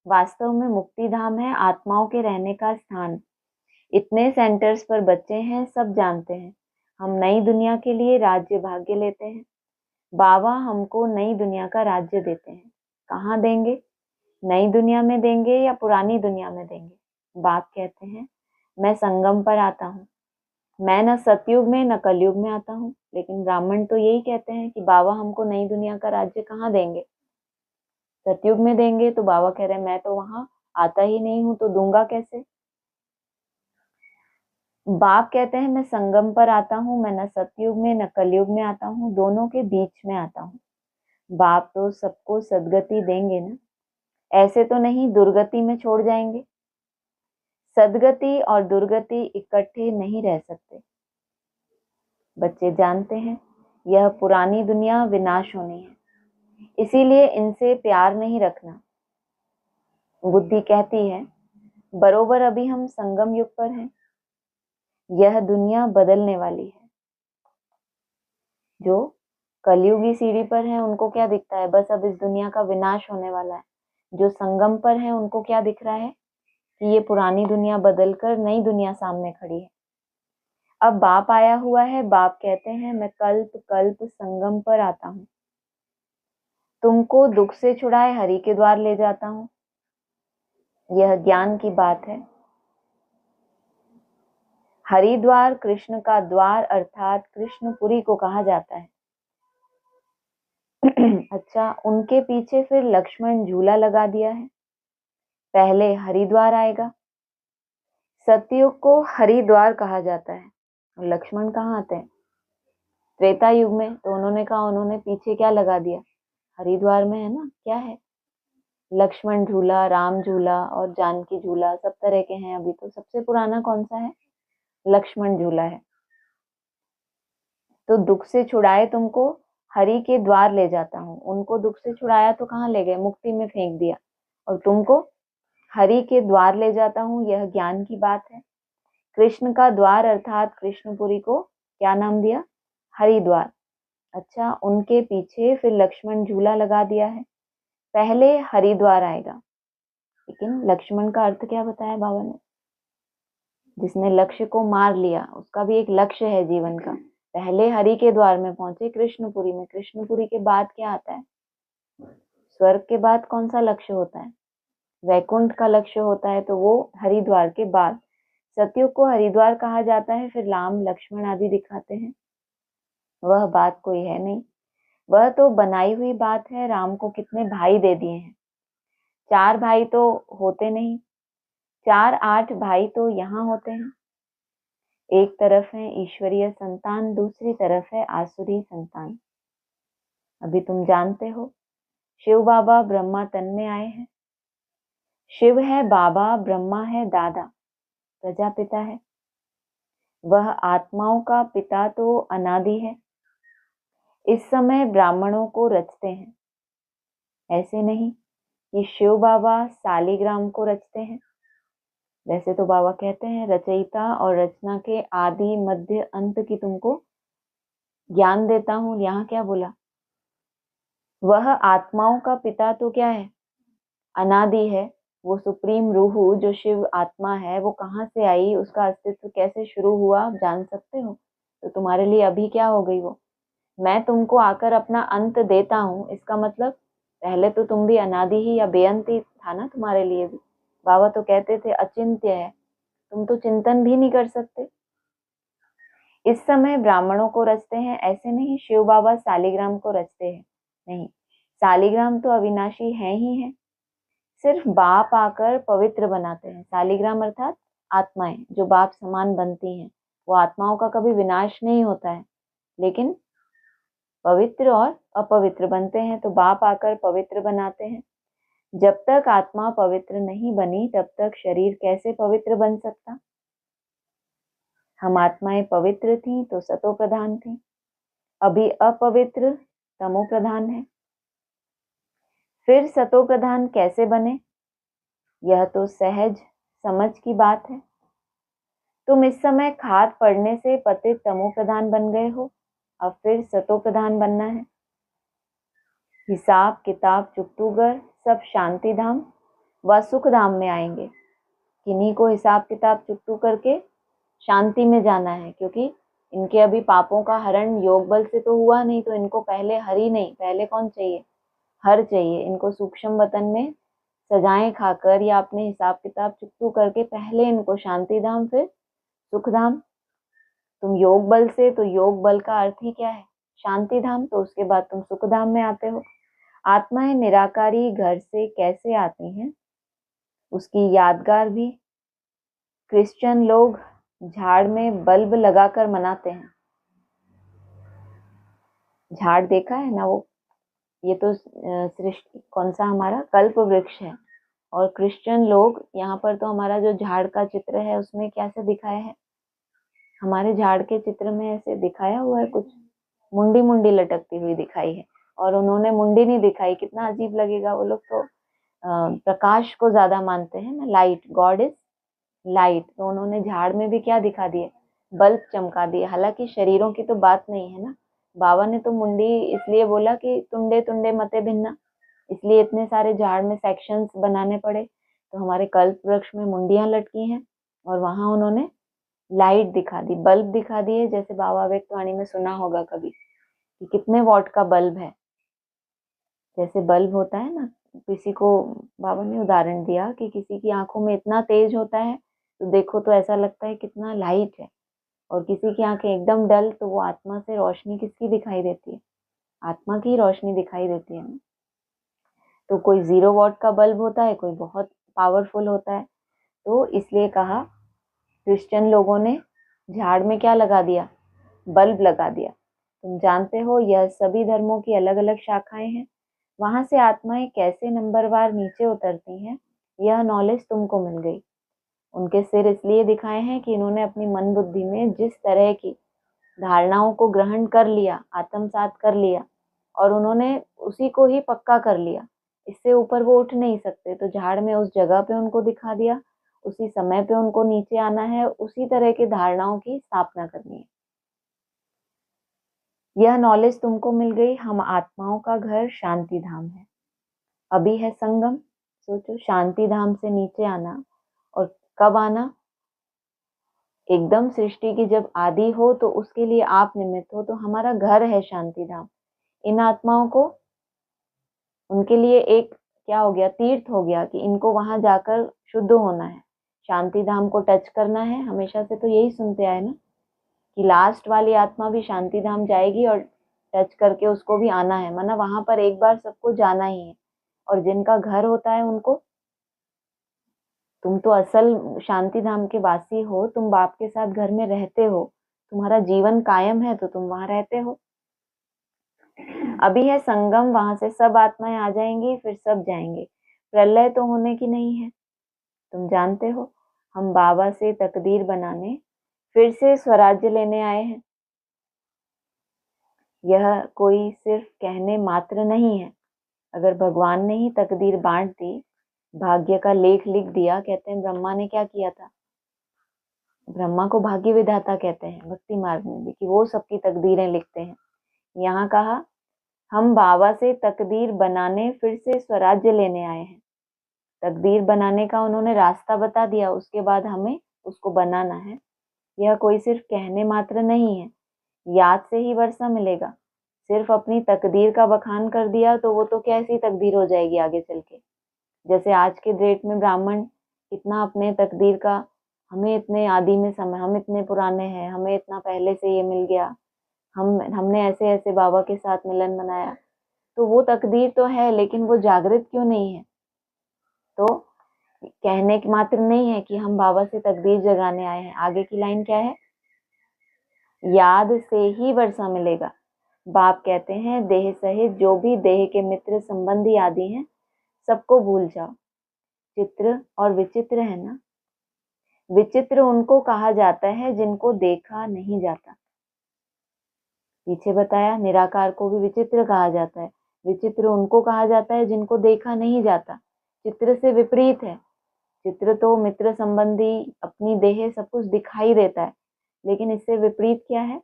A: वास्तव में मुक्ति धाम है आत्माओं के रहने का स्थान। इतने सेंटर्स पर बच्चे हैं, सब जानते हैं। हम नई दुनिया के लिए राज्य भाग्य लेते हैं। बाबा हमको नई दुनिया का राज्य देते हैं। कहाँ देंगे? नई दुनिया में देंगे या पुरानी दुनिया में देंगे? बाप कहते हैं मैं संगम पर आता हूँ। मैं न सतयुग में न कलयुग में आता हूँ। लेकिन ब्राह्मण तो यही कहते हैं कि बाबा हमको नई दुनिया का राज्य कहाँ देंगे? सतयुग में देंगे। तो बाबा कह रहे हैं मैं तो वहां आता ही नहीं हूं, तो दूंगा कैसे? बाप कहते हैं मैं संगम पर आता हूँ। मैं न सतयुग में न कलयुग में आता हूँ, दोनों के बीच में आता हूँ। बाप तो सबको सदगति देंगे ना, ऐसे तो नहीं दुर्गति में छोड़ जाएंगे। सदगति और दुर्गति इकट्ठे नहीं रह सकते। बच्चे जानते हैं यह पुरानी दुनिया विनाश होनी है, इसीलिए इनसे प्यार नहीं रखना। बुद्धि कहती है बरोबर अभी हम संगम युग पर हैं, यह दुनिया बदलने वाली है। जो कलयुगी सीढ़ी पर है उनको क्या दिखता है? बस अब इस दुनिया का विनाश होने वाला है। जो संगम पर है उनको क्या दिख रहा है कि ये पुरानी दुनिया बदलकर नई दुनिया सामने खड़ी है। अब बाप आया हुआ है। बाप कहते हैं मैं कल्प कल्प संगम पर आता हूँ। तुमको दुख से छुड़ाए हरि के द्वार ले जाता हूँ, यह ज्ञान की बात है। हरिद्वार कृष्ण का द्वार अर्थात कृष्णपुरी को कहा जाता है। अच्छा, उनके पीछे फिर लक्ष्मण झूला लगा दिया है। पहले हरिद्वार आएगा। सतयुग को हरिद्वार कहा जाता है। और लक्ष्मण कहाँ आते हैं? त्रेता युग में। तो उन्होंने कहा, उन्होंने पीछे क्या लगा दिया? हरिद्वार में है ना, क्या है? लक्ष्मण झूला, राम झूला और जानकी झूला, सब तरह के हैं। अभी तो सबसे पुराना कौन सा है? लक्ष्मण झूला है। तो दुख से छुड़ाए तुमको हरि के द्वार ले जाता हूँ। उनको दुख से छुड़ाया तो कहाँ ले गए? मुक्ति में फेंक दिया। और तुमको हरि के द्वार ले जाता हूँ, यह ज्ञान की बात है। कृष्ण का द्वार अर्थात कृष्णपुरी को क्या नाम दिया? हरिद्वार। अच्छा, उनके पीछे फिर लक्ष्मण झूला लगा दिया है। पहले हरिद्वार आएगा। लेकिन लक्ष्मण का अर्थ क्या बताया बाबा ने? जिसने लक्ष्य को मार लिया, उसका भी एक लक्ष्य है जीवन का। पहले हरि के द्वार में पहुंचे कृष्णपुरी में। कृष्णपुरी के बाद क्या आता है? स्वर्ग के बाद कौन सा लक्ष्य होता है? वैकुंठ का लक्ष्य होता है। तो वो हरिद्वार के बाद। सतयुग को हरिद्वार कहा जाता है। फिर राम लक्ष्मण आदि दिखाते हैं। वह बात कोई है नहीं, वह तो बनाई हुई बात है। राम को कितने भाई दे दिए हैं? 4 भाई तो होते नहीं, 4 8 भाई तो यहाँ होते हैं। एक तरफ है ईश्वरीय संतान, दूसरी तरफ है आसुरी संतान। अभी तुम जानते हो, शिव बाबा ब्रह्मा तन में आए हैं। शिव है बाबा, ब्रह्मा है दादा, प्रजापिता है। वह आत्माओं का पिता तो अनादि है। इस समय ब्राह्मणों को रचते हैं। ऐसे नहीं कि शिव बाबा सालिग्राम को रचते हैं। वैसे तो बाबा कहते हैं रचयिता और रचना के आदि मध्य अंत की तुमको ज्ञान देता हूं। यहाँ क्या बोला? वह आत्माओं का पिता तो क्या है? अनादि है। वो सुप्रीम रूह जो शिव आत्मा है, वो कहाँ से आई, उसका अस्तित्व कैसे शुरू हुआ, आप जान सकते हो? तो तुम्हारे लिए अभी क्या हो गई वो? मैं तुमको आकर अपना अंत देता हूँ, इसका मतलब पहले तो तुम भी अनादि ही या बेअंत ही था ना। तुम्हारे लिए भी बाबा तो कहते थे अचिंत्य है, तुम तो चिंतन भी नहीं कर सकते। इस समय ब्राह्मणों को रचते हैं, ऐसे नहीं शिव बाबा सालिग्राम को रचते हैं। नहीं, सालिग्राम तो अविनाशी है ही है। सिर्फ बाप आकर पवित्र बनाते हैं। सालिग्राम अर्थात आत्माएं जो बाप समान बनती हैं। वो आत्माओं का कभी विनाश नहीं होता है, लेकिन पवित्र और अपवित्र बनते हैं। तो बाप आकर पवित्र बनाते हैं। जब तक आत्मा पवित्र नहीं बनी, तब तक शरीर कैसे पवित्र बन सकता? हम आत्माएं पवित्र थी तो सतो प्रधान थी, अभी अपवित्र तमो प्रधान है। फिर सतो प्रधान कैसे बने? यह तो सहज समझ की बात है। तुम इस समय खाद पड़ने से पतित तमो प्रधान बन गए हो, अब फिर सतो प्रधान बनना है। हिसाब किताब चुकतूगर सब शांति धाम व सुख धाम में आएंगे। किन्हीं को हिसाब किताब चुकतू करके शांति में जाना है, क्योंकि इनके अभी पापों का हरण योग बल से तो हुआ नहीं। तो इनको पहले हरि नहीं, पहले कौन चाहिए? हर चाहिए। इनको सूक्ष्म वतन में सजाएं खाकर या अपने हिसाब किताब चुकतू करके पहले इनको शांति धाम फिर सुख धाम। तुम योग बल से, तो योग बल का अर्थ ही क्या है? शांति धाम। तो उसके बाद तुम सुख धाम में आते हो। आत्माएं निराकारी घर से कैसे आती हैं, उसकी यादगार भी क्रिश्चियन लोग झाड़ में बल्ब लगाकर मनाते हैं। झाड़ देखा है ना वो? ये तो सृष्टि कौन सा हमारा कल्प वृक्ष है। और क्रिश्चियन लोग यहाँ पर तो हमारा जो झाड़ का चित्र है उसमें कैसे दिखाया है? हमारे झाड़ के चित्र में ऐसे दिखाया हुआ है, कुछ मुंडी मुंडी लटकती हुई दिखाई है। और उन्होंने मुंडी नहीं दिखाई, कितना अजीब लगेगा। वो लोग तो प्रकाश को ज्यादा मानते हैं ना, लाइट, गॉड इज लाइट। तो उन्होंने झाड़ में भी क्या दिखा दिए? बल्ब चमका दिए। हालांकि शरीरों की तो बात नहीं है ना। बाबा ने तो मुंडी इसलिए बोला कि तुंडे तुंडे मते भिन्ना, इसलिए इतने सारे झाड़ में सेक्शंस बनाने पड़े। तो हमारे कल्प वृक्ष में मुंडियां लटकी हैं और वहां उन्होंने लाइट दिखा दी, बल्ब दिखा दिए। जैसे बाबा व्यक्तवाणी में सुना होगा कभी कि कितने वॉट का बल्ब है। जैसे बल्ब होता है ना, किसी को बाबा ने उदाहरण दिया कि किसी की आंखों में इतना तेज होता है तो देखो तो ऐसा लगता है कितना लाइट है, और किसी की आंखें एकदम डल तो वो आत्मा से रोशनी किसकी दिखाई देती है? आत्मा की रोशनी दिखाई देती है ना। तो कोई 0 वॉट का बल्ब होता है, कोई बहुत पावरफुल होता है। तो इसलिए कहा, क्रिश्चियन लोगों ने झाड़ में क्या लगा दिया? बल्ब लगा दिया। तुम जानते हो यह सभी धर्मों की अलग अलग शाखाएं हैं। वहां से आत्माएं कैसे नंबरवार नीचे उतरती हैं, यह नॉलेज तुमको मिल गई। उनके सिर इसलिए दिखाए हैं कि इन्होंने अपनी मन बुद्धि में जिस तरह की धारणाओं को ग्रहण कर लिया, आत्मसात कर लिया, और उन्होंने उसी को ही पक्का कर लिया। इससे ऊपर वो उठ नहीं सकते। तो झाड़ में उस जगह पे उनको दिखा दिया, उसी समय पे उनको नीचे आना है, उसी तरह की धारणाओं की स्थापना करनी है। यह नॉलेज तुमको मिल गई। हम आत्माओं का घर शांति धाम है। अभी है संगम। सोचो, शांति धाम से नीचे आना, और कब आना? एकदम सृष्टि की जब आदि हो तो उसके लिए आप निमित्त हो। तो हमारा घर है शांति धाम। इन आत्माओं को, उनके लिए एक क्या हो गया? तीर्थ हो गया कि इनको वहां जाकर शुद्ध होना है, शांति धाम को टच करना है। हमेशा से तो यही सुनते आए ना कि लास्ट वाली आत्मा भी शांति धाम जाएगी और टच करके उसको भी आना है, माना वहां पर एक बार सबको जाना ही है। और जिनका घर होता है उनको, तुम तो असल शांति धाम के वासी हो, तुम बाप के साथ घर में रहते हो, तुम्हारा जीवन कायम है तो तुम वहां रहते हो। अभी है संगम, वहां से सब आत्माएं आ जाएंगी, फिर सब जाएंगे। प्रलय तो होने की नहीं है। तुम जानते हो, हम बाबा से तकदीर बनाने फिर से स्वराज्य लेने आए हैं। यह कोई सिर्फ कहने मात्र नहीं है। अगर भगवान ने ही तकदीर बांट दी, भाग्य का लेख लिख दिया, कहते हैं ब्रह्मा ने क्या किया था? ब्रह्मा को भाग्य विधाता कहते हैं भक्ति मार्ग में भी, कि वो सबकी तकदीरें लिखते हैं। यहाँ कहा, हम बाबा से तकदीर बनाने फिर से स्वराज्य लेने आए हैं। तकदीर बनाने का उन्होंने रास्ता बता दिया, उसके बाद हमें उसको बनाना है। यह कोई सिर्फ कहने मात्र नहीं है। याद से ही वर्षा मिलेगा। सिर्फ अपनी तकदीर का बखान कर दिया तो वो तो कैसी तकदीर हो जाएगी आगे चल के। जैसे आज के डेट में ब्राह्मण कितना अपने तकदीर का, हमें इतने आदि में समय, हम इतने पुराने हैं, हमें इतना पहले से ये मिल गया, हमने ऐसे ऐसे बाबा के साथ मिलन बनाया। तो वो तकदीर तो है, लेकिन वो जागृत क्यों नहीं है? तो कहने की मात्र नहीं है कि हम बाबा से तकदीर जगाने आए हैं। आगे की लाइन क्या है? याद से ही वर्षा मिलेगा। बाप कहते हैं, देह सहित जो भी देह के मित्र संबंधी आदि हैं, सबको भूल जाओ। चित्र और विचित्र है ना। विचित्र उनको कहा जाता है जिनको देखा नहीं जाता। पीछे बताया, निराकार को भी विचित्र कहा जाता है। विचित्र उनको कहा जाता है जिनको देखा नहीं जाता। चित्र से विपरीत है। चित्र तो मित्र संबंधी, अपनी देह, सब कुछ दिखाई देता है, लेकिन इससे विपरीत क्या है?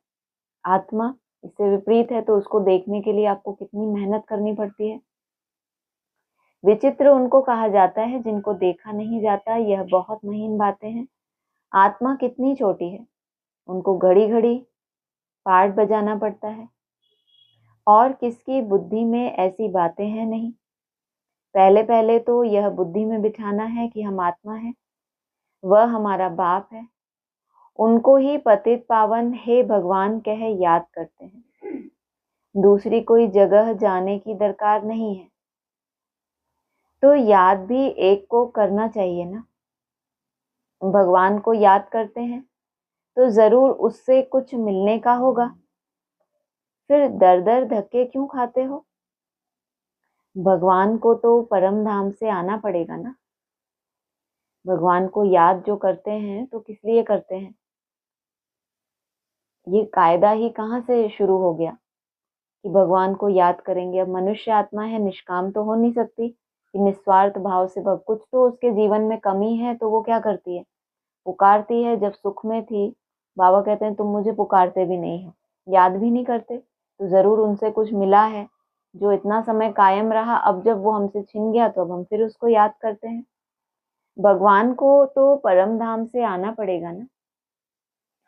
A: आत्मा। इससे विपरीत है तो उसको देखने के लिए आपको कितनी मेहनत करनी पड़ती है। विचित्र उनको कहा जाता है जिनको देखा नहीं जाता। यह बहुत महीन बातें हैं। आत्मा कितनी छोटी है, उनको घड़ी घड़ी पार्ट बजाना पड़ता है, और किसकी बुद्धि में ऐसी बातें हैं नहीं। पहले पहले तो यह बुद्धि में बिठाना है कि हम आत्मा हैं, वह हमारा बाप है, उनको ही पतित पावन हे भगवान कह याद करते हैं। दूसरी कोई जगह जाने की दरकार नहीं है। तो याद भी एक को करना चाहिए ना। भगवान को याद करते हैं तो जरूर उससे कुछ मिलने का होगा। फिर दर दर धक्के क्यों खाते हो? भगवान को तो परम धाम से आना पड़ेगा ना। भगवान को याद जो करते हैं तो किस लिए करते हैं? ये कायदा ही कहाँ से शुरू हो गया कि भगवान को याद करेंगे? अब मनुष्य आत्मा है, निष्काम तो हो नहीं सकती कि निस्वार्थ भाव से कुछ तो उसके जीवन में कमी है, तो वो क्या करती है? पुकारती है। जब सुख में थी, बाबा कहते हैं तुम मुझे पुकारते भी नहीं हो, याद भी नहीं करते, तो जरूर उनसे कुछ मिला है जो इतना समय कायम रहा। अब जब वो हमसे छिन गया तो अब हम फिर उसको याद करते हैं। भगवान को तो परम धाम से आना पड़ेगा ना।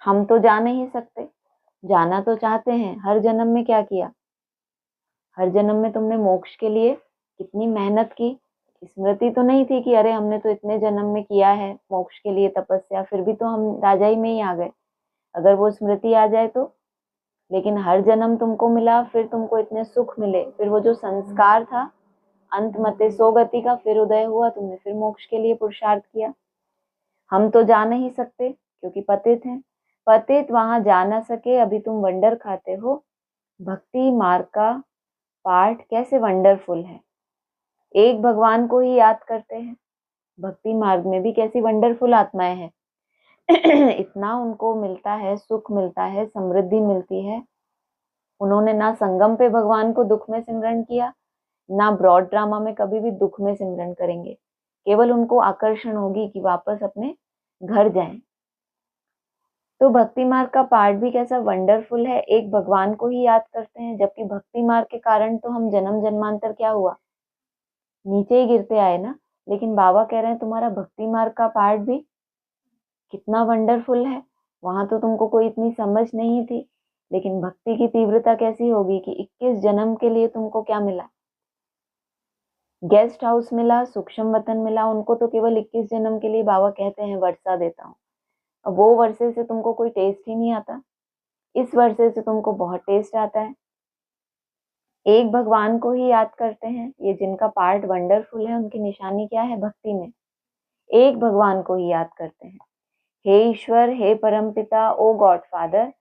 A: हम तो जा नहीं सकते, जाना तो चाहते हैं। हर जन्म में क्या किया? हर जन्म में तुमने मोक्ष के लिए कितनी मेहनत की। स्मृति तो नहीं थी कि अरे हमने तो इतने जन्म में किया है मोक्ष के लिए तपस्या, फिर भी तो हम राजाई में ही आ गए। अगर वो स्मृति आ जाए तो, लेकिन हर जन्म तुमको मिला, फिर तुमको इतने सुख मिले, फिर वो जो संस्कार था अंत मते सो गति का फिर उदय हुआ, तुमने फिर मोक्ष के लिए पुरुषार्थ किया। हम तो जा नहीं सकते क्योंकि पतित हैं। पतित वहां जा ना सके, अभी तुम वंडर खाते हो। भक्ति मार्ग का पाठ कैसे वंडरफुल है। एक भगवान को ही याद करते हैं। भक्ति मार्ग में भी कैसी वंडरफुल आत्माएं हैं। इतना उनको मिलता है, सुख मिलता है, समृद्धि मिलती है। उन्होंने ना संगम पे भगवान को दुख में सिमरन किया, ना ब्रॉड ड्रामा में कभी भी दुख में सिमरन करेंगे। केवल उनको आकर्षण होगी कि वापस अपने घर जाएं। तो भक्ति मार्ग का पार्ट भी कैसा वंडरफुल है। एक भगवान को ही याद करते हैं, जबकि भक्ति मार्ग के कारण तो हम जन्म जन्मांतर क्या हुआ, नीचे ही गिरते आए ना। लेकिन बाबा कह रहे हैं तुम्हारा भक्ति मार्ग का पार्ट भी कितना वंडरफुल है। वहां तो तुमको कोई इतनी समझ नहीं थी, लेकिन भक्ति की तीव्रता कैसी होगी कि 21 जन्म के लिए तुमको क्या मिला, गेस्ट हाउस मिला, सूक्ष्म वतन मिला। उनको तो केवल 21 जन्म के लिए बाबा कहते हैं वर्षा देता हूँ। अब वो वर्षे से तुमको कोई टेस्ट ही नहीं आता, इस वर्षे से तुमको बहुत टेस्ट आता है। एक भगवान को ही याद करते हैं, ये जिनका पार्ट वंडरफुल है, उनकी निशानी क्या है भक्ति में। एक भगवान को ही याद करते हैं। हे ईश्वर, हे परमपिता, ओ गॉड फादर।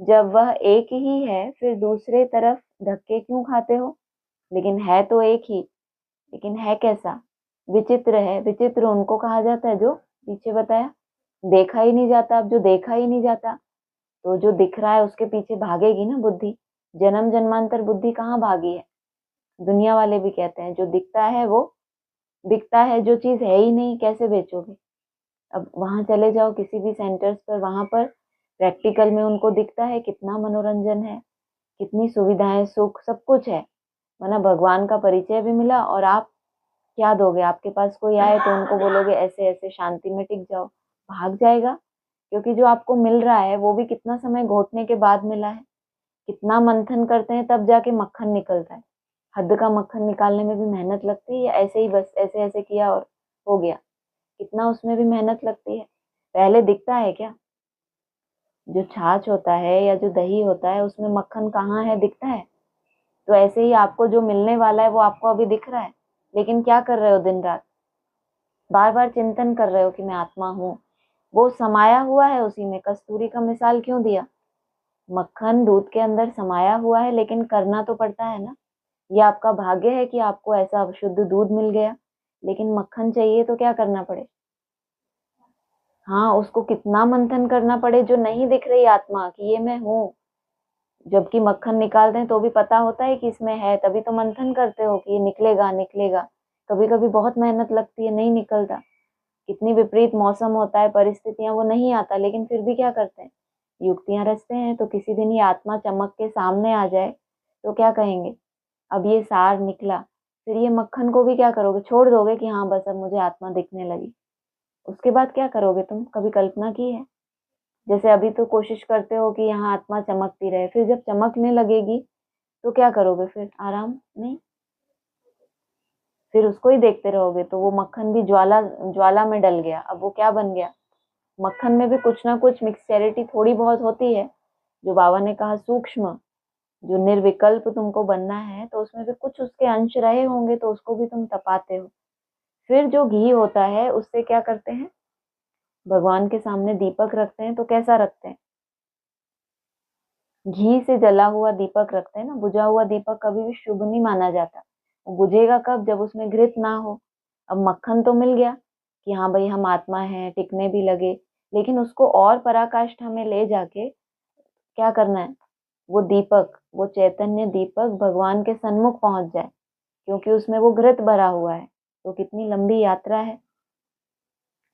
A: जब वह एक ही है फिर दूसरे तरफ धक्के क्यों खाते हो। लेकिन है तो एक ही, लेकिन है कैसा, विचित्र है। विचित्र उनको कहा जाता है जो पीछे बताया देखा ही नहीं जाता। अब जो देखा ही नहीं जाता तो जो दिख रहा है उसके पीछे भागेगी ना बुद्धि। जन्म जन्मांतर बुद्धि कहाँ भागी है। दुनिया वाले भी कहते हैं जो दिखता है वो बिकता है, जो चीज है ही नहीं कैसे बेचोगे। अब वहां चले जाओ किसी भी सेंटर्स पर, वहां पर प्रैक्टिकल में उनको दिखता है कितना मनोरंजन है, कितनी सुविधाएं, सुख, सब कुछ है। वरना भगवान का परिचय भी मिला और आप क्या दोगे। आपके पास कोई आए तो उनको बोलोगे ऐसे ऐसे शांति में टिक जाओ, भाग जाएगा। क्योंकि जो आपको मिल रहा है वो भी कितना समय घोटने के बाद मिला है, कितना मंथन करते हैं तब जाके मक्खन निकलता है। हद का मक्खन निकालने में भी मेहनत लगती है, या ऐसे ही बस ऐसे ऐसे किया और हो गया, कितना उसमें भी मेहनत लगती है। पहले दिखता है क्या, जो छाछ होता है या जो दही होता है उसमें मक्खन कहाँ है, दिखता है। तो ऐसे ही आपको जो मिलने वाला है वो आपको अभी दिख रहा है, लेकिन क्या कर रहे हो, दिन रात बार बार चिंतन कर रहे हो कि मैं आत्मा हूँ। वो समाया हुआ है उसी में। कस्तूरी का मिसाल क्यों दिया, मक्खन दूध के अंदर समाया हुआ है, लेकिन करना तो पड़ता है ना। ये आपका भाग्य है कि आपको ऐसा शुद्ध दूध मिल गया, लेकिन मक्खन चाहिए तो क्या करना पड़े। हाँ, उसको कितना मंथन करना पड़े, जो नहीं दिख रही आत्मा कि ये मैं हूँ। जबकि मक्खन निकालते हैं तो भी पता होता है कि इसमें है, तभी तो मंथन करते हो कि ये निकलेगा निकलेगा। कभी कभी बहुत मेहनत लगती है, नहीं निकलता। कितनी विपरीत मौसम होता है, परिस्थितियां, वो नहीं आता, लेकिन फिर भी क्या करते हैं, युक्तियां रचते हैं। तो किसी दिन ये आत्मा चमक के सामने आ जाए तो क्या कहेंगे, अब ये सार निकला। फिर ये मक्खन को भी क्या करोगे, छोड़ दोगे कि हाँ बस अब मुझे आत्मा दिखने लगी। उसके बाद क्या करोगे तुम, कभी कल्पना की है। जैसे अभी तो कोशिश करते हो कि यहाँ आत्मा चमकती रहे, फिर जब चमकने लगेगी तो क्या करोगे, फिर आराम नहीं, फिर उसको ही देखते रहोगे। तो वो मक्खन भी ज्वाला ज्वाला में डल गया। अब वो क्या बन गया, मक्खन में भी कुछ ना कुछ मिक्सचरिटी थोड़ी बहुत होती है। जो बाबा ने कहा सूक्ष्म, जो निर्विकल्प तुमको बनना है, तो उसमें भी कुछ उसके अंश रहे होंगे, तो उसको भी तुम तपाते हो। फिर जो घी होता है उससे क्या करते हैं, भगवान के सामने दीपक रखते हैं। तो कैसा रखते हैं, घी से जला हुआ दीपक रखते हैं ना। बुझा हुआ दीपक कभी भी शुभ नहीं माना जाता। वो बुझेगा कब, जब उसमें घृत ना हो। अब मक्खन तो मिल गया कि हाँ भाई हम आत्मा हैं, टिकने भी लगे, लेकिन उसको और पराकाष्ठा में ले जाके क्या करना है, वो दीपक, वो चैतन्य दीपक भगवान के सन्मुख पहुंच जाए, क्योंकि उसमें वो घृत भरा हुआ है। तो कितनी लंबी यात्रा है।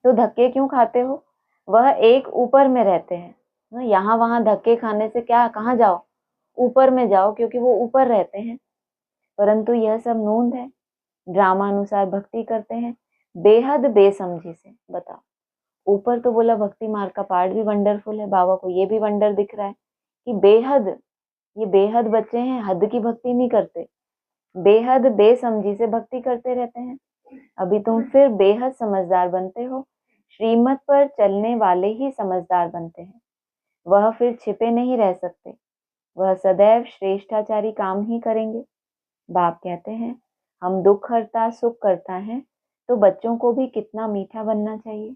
A: तो धक्के क्यों खाते हो, वह एक ऊपर में रहते हैं ना। यहाँ वहां धक्के खाने से क्या, कहाँ जाओ, ऊपर में जाओ, क्योंकि वो ऊपर रहते हैं। परंतु यह सब नूंद है, ड्रामा अनुसार भक्ति करते हैं बेहद बेसमझी से। बताओ, ऊपर तो बोला भक्ति मार्ग का पार्ट भी वंडरफुल है, बाबा को ये भी वंडर दिख रहा है कि बेहद, ये बेहद बच्चे हैं, हद की भक्ति नहीं करते। बेहद बेसमझी से भक्ति करते रहते हैं। अभी तुम फिर बेहद समझदार बनते हो। श्रीमत पर चलने वाले ही समझदार बनते हैं। वह फिर छिपे नहीं रह सकते। वह सदैव श्रेष्ठाचारी काम ही करेंगे। बाप कहते हैं, हम दुख हरता सुख करता है, तो बच्चों को भी कितना मीठा बनना चाहिए।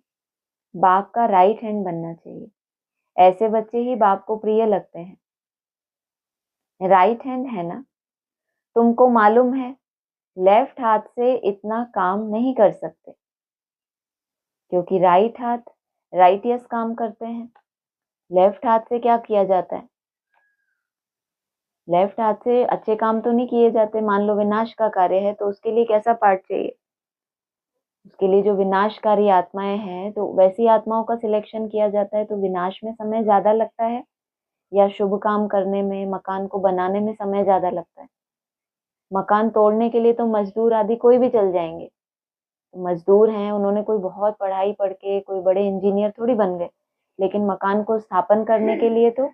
A: बाप का राइट हैंड बनना चाहिए। ऐसे बच्चे ही बाप को प्रिय लगते हैं। राइट हैंड है ना, तुमको मालूम है लेफ्ट हाथ से इतना काम नहीं कर सकते, क्योंकि राइट हाथ राइटियस काम करते हैं। लेफ्ट हाथ से क्या किया जाता है? लेफ्ट हाथ से अच्छे काम तो नहीं किए जाते। मान लो विनाश का कार्य है, तो उसके लिए कैसा पार्ट चाहिए? उसके लिए जो विनाशकारी आत्माएं हैं, तो वैसी आत्माओं का सिलेक्शन किया जाता है। तो विनाश में समय ज्यादा लगता है या शुभ काम करने में, मकान को बनाने में समय ज्यादा लगता है? मकान तोड़ने के लिए तो मजदूर आदि कोई भी चल जाएंगे। तो मजदूर हैं, उन्होंने कोई बहुत पढ़ाई पढ़ के कोई बड़े इंजीनियर थोड़ी बन गए, लेकिन मकान को स्थापन करने के लिए तो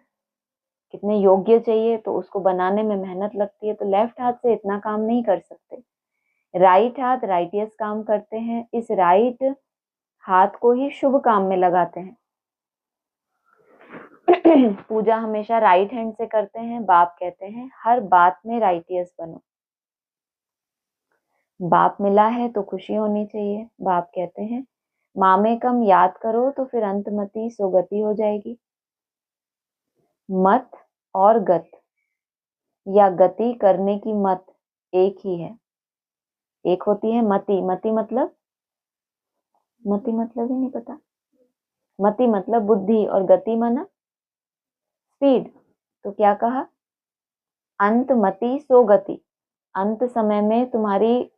A: कितने योग्य चाहिए, तो उसको बनाने में मेहनत लगती है। तो लेफ्ट हाथ से इतना काम नहीं कर सकते। राइट हाथ राइटियस काम करते हैं। इस राइट हाथ को ही शुभ काम में लगाते हैं। पूजा हमेशा राइट हैंड से करते हैं। बाप कहते हैं हर बात में राइटियस बनो। बाप मिला है तो खुशी होनी चाहिए। बाप कहते हैं मामे कम याद करो तो फिर अंतमति सोगति हो जाएगी। मत और गत या गति करने की मत एक ही है। एक होती है मति। मति मतलब ही नहीं पता। मति मतलब बुद्धि और गति माना स्पीड। तो क्या कहा? अंतमति सो गति। अंत समय में तुम्हारी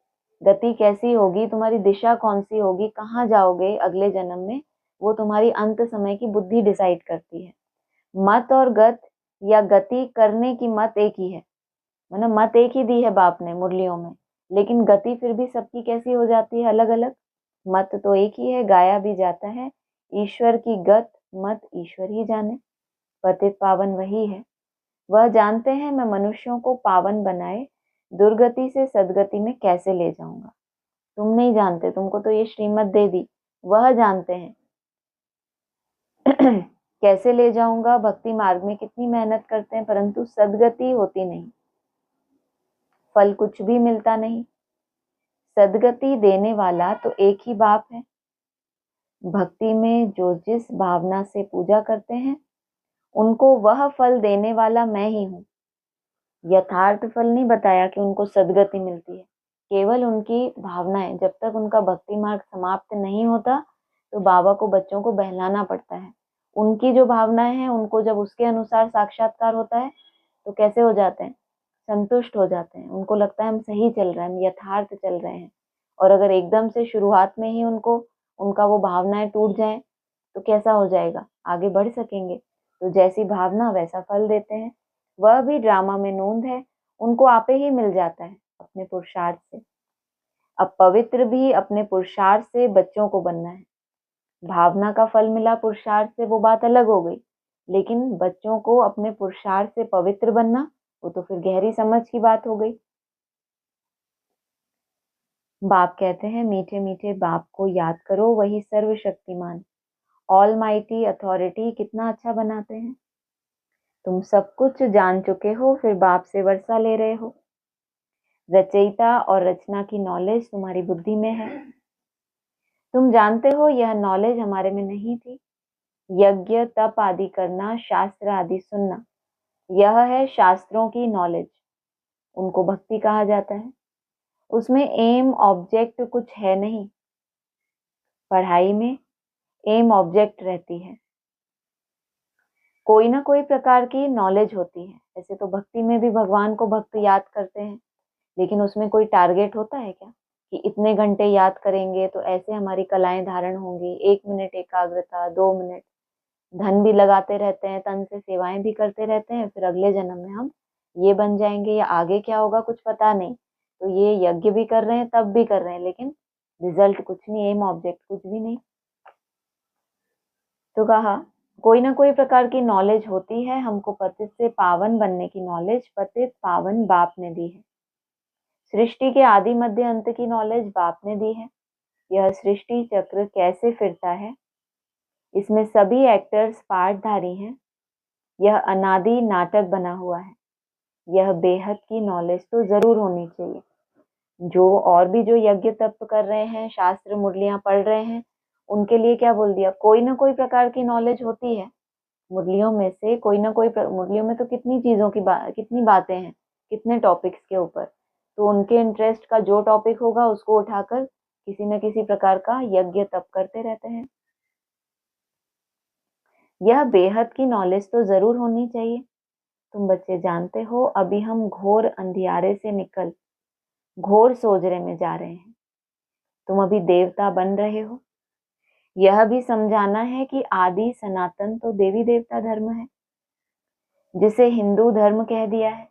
A: गति कैसी होगी, तुम्हारी दिशा कौन सी होगी, कहाँ जाओगे अगले जन्म में, वो तुम्हारी अंत समय की बुद्धि डिसाइड करती है। मत और गत या गति करने की मत एक ही है। मतलब मत एक ही दी है बाप ने मुरलियों में, लेकिन गति फिर भी सबकी कैसी हो जाती है, अलग अलग। मत तो एक ही है, गाया भी जाता है, ईश्वर की गत मत ईश्वर ही जाने। पतित पावन वही है। वह जानते हैं मैं मनुष्यों को पावन बनाए दुर्गति से सदगति में कैसे ले जाऊंगा। तुम नहीं जानते, तुमको तो ये श्रीमत दे दी। वह जानते हैं कैसे ले जाऊंगा। भक्ति मार्ग में कितनी मेहनत करते हैं, परंतु सदगति होती नहीं, फल कुछ भी मिलता नहीं। सदगति देने वाला तो एक ही बाप है। भक्ति में जो जिस भावना से पूजा करते हैं, उनको वह फल देने वाला मैं ही हूँ। यथार्थ फल नहीं बताया कि उनको सदगति मिलती है, केवल उनकी भावनाएं। जब तक उनका भक्ति मार्ग समाप्त नहीं होता, तो बाबा को बच्चों को बहलाना पड़ता है। उनकी जो भावनाएं हैं, उनको जब उसके अनुसार साक्षात्कार होता है, तो कैसे हो जाते हैं? संतुष्ट हो जाते हैं। उनको लगता है हम सही चल रहे हैं, हम यथार्थ चल रहे हैं। और अगर एकदम से शुरुआत में ही उनका वो भावनाएं टूट जाए, तो कैसा हो जाएगा? आगे बढ़ सकेंगे? तो जैसी भावना वैसा फल देते हैं। वह भी ड्रामा में नोंद है, उनको आपे ही मिल जाता है अपने पुरुषार्थ से। अब पवित्र भी अपने पुरुषार्थ से बच्चों को बनना है। भावना का फल मिला पुरुषार्थ से, वो बात अलग हो गई, लेकिन बच्चों को अपने पुरुषार्थ से पवित्र बनना, वो तो फिर गहरी समझ की बात हो गई। बाप कहते हैं मीठे मीठे बाप को याद करो, वही सर्वशक्तिमान ऑल माइटी अथॉरिटी कितना अच्छा बनाते हैं। तुम सब कुछ जान चुके हो, फिर बाप से वर्षा ले रहे हो। रचयिता और रचना की नॉलेज तुम्हारी बुद्धि में है। तुम जानते हो यह नॉलेज हमारे में नहीं थी। यज्ञ तप आदि करना, शास्त्र आदि सुनना, यह है शास्त्रों की नॉलेज। उनको भक्ति कहा जाता है। उसमें एम ऑब्जेक्ट कुछ है नहीं। पढ़ाई में एम ऑब्जेक्ट रहती है, कोई ना कोई प्रकार की नॉलेज होती है। ऐसे तो भक्ति में भी भगवान को भक्त याद करते हैं, लेकिन उसमें कोई टारगेट होता है क्या कि इतने घंटे याद करेंगे तो ऐसे हमारी कलाएं धारण होंगी। 1 मिनट एकाग्रता, 2 मिनट। धन भी लगाते रहते हैं, तन से सेवाएं भी करते रहते हैं, फिर अगले जन्म में हम ये बन जाएंगे या आगे क्या होगा कुछ पता नहीं। तो ये यज्ञ भी कर रहे हैं, तब भी कर रहे हैं, लेकिन रिजल्ट कुछ नहीं, एम ऑब्जेक्ट कुछ भी नहीं। तो कहा कोई ना कोई प्रकार की नॉलेज होती है। हमको पतित से पावन बनने की नॉलेज पतित पावन बाप ने दी है। सृष्टि के आदि मध्य अंत की नॉलेज बाप ने दी है। यह सृष्टि चक्र कैसे फिरता है, इसमें सभी एक्टर्स पार्टधारी हैं। यह अनादि नाटक बना हुआ है। यह बेहद की नॉलेज तो जरूर होनी चाहिए। जो और भी जो यज्ञ तप कर रहे हैं, शास्त्र मुरलियां पढ़ रहे हैं, उनके लिए क्या बोल दिया, कोई ना कोई प्रकार की नॉलेज होती है। मुरलियों में से कोई ना कोई मुरलियों में तो कितनी चीजों की कितनी बातें हैं, कितने टॉपिक्स के ऊपर। तो उनके इंटरेस्ट का जो टॉपिक होगा उसको उठाकर किसी न किसी प्रकार का यज्ञ तप करते रहते हैं। यह बेहद की नॉलेज तो जरूर होनी चाहिए। तुम बच्चे जानते हो, अभी हम घोर अंधियारे से निकल घोर सोजरे में जा रहे हैं। तुम अभी देवता बन रहे हो। यह भी समझाना है कि आदि सनातन तो देवी देवता धर्म है, जिसे हिंदू धर्म कह दिया है।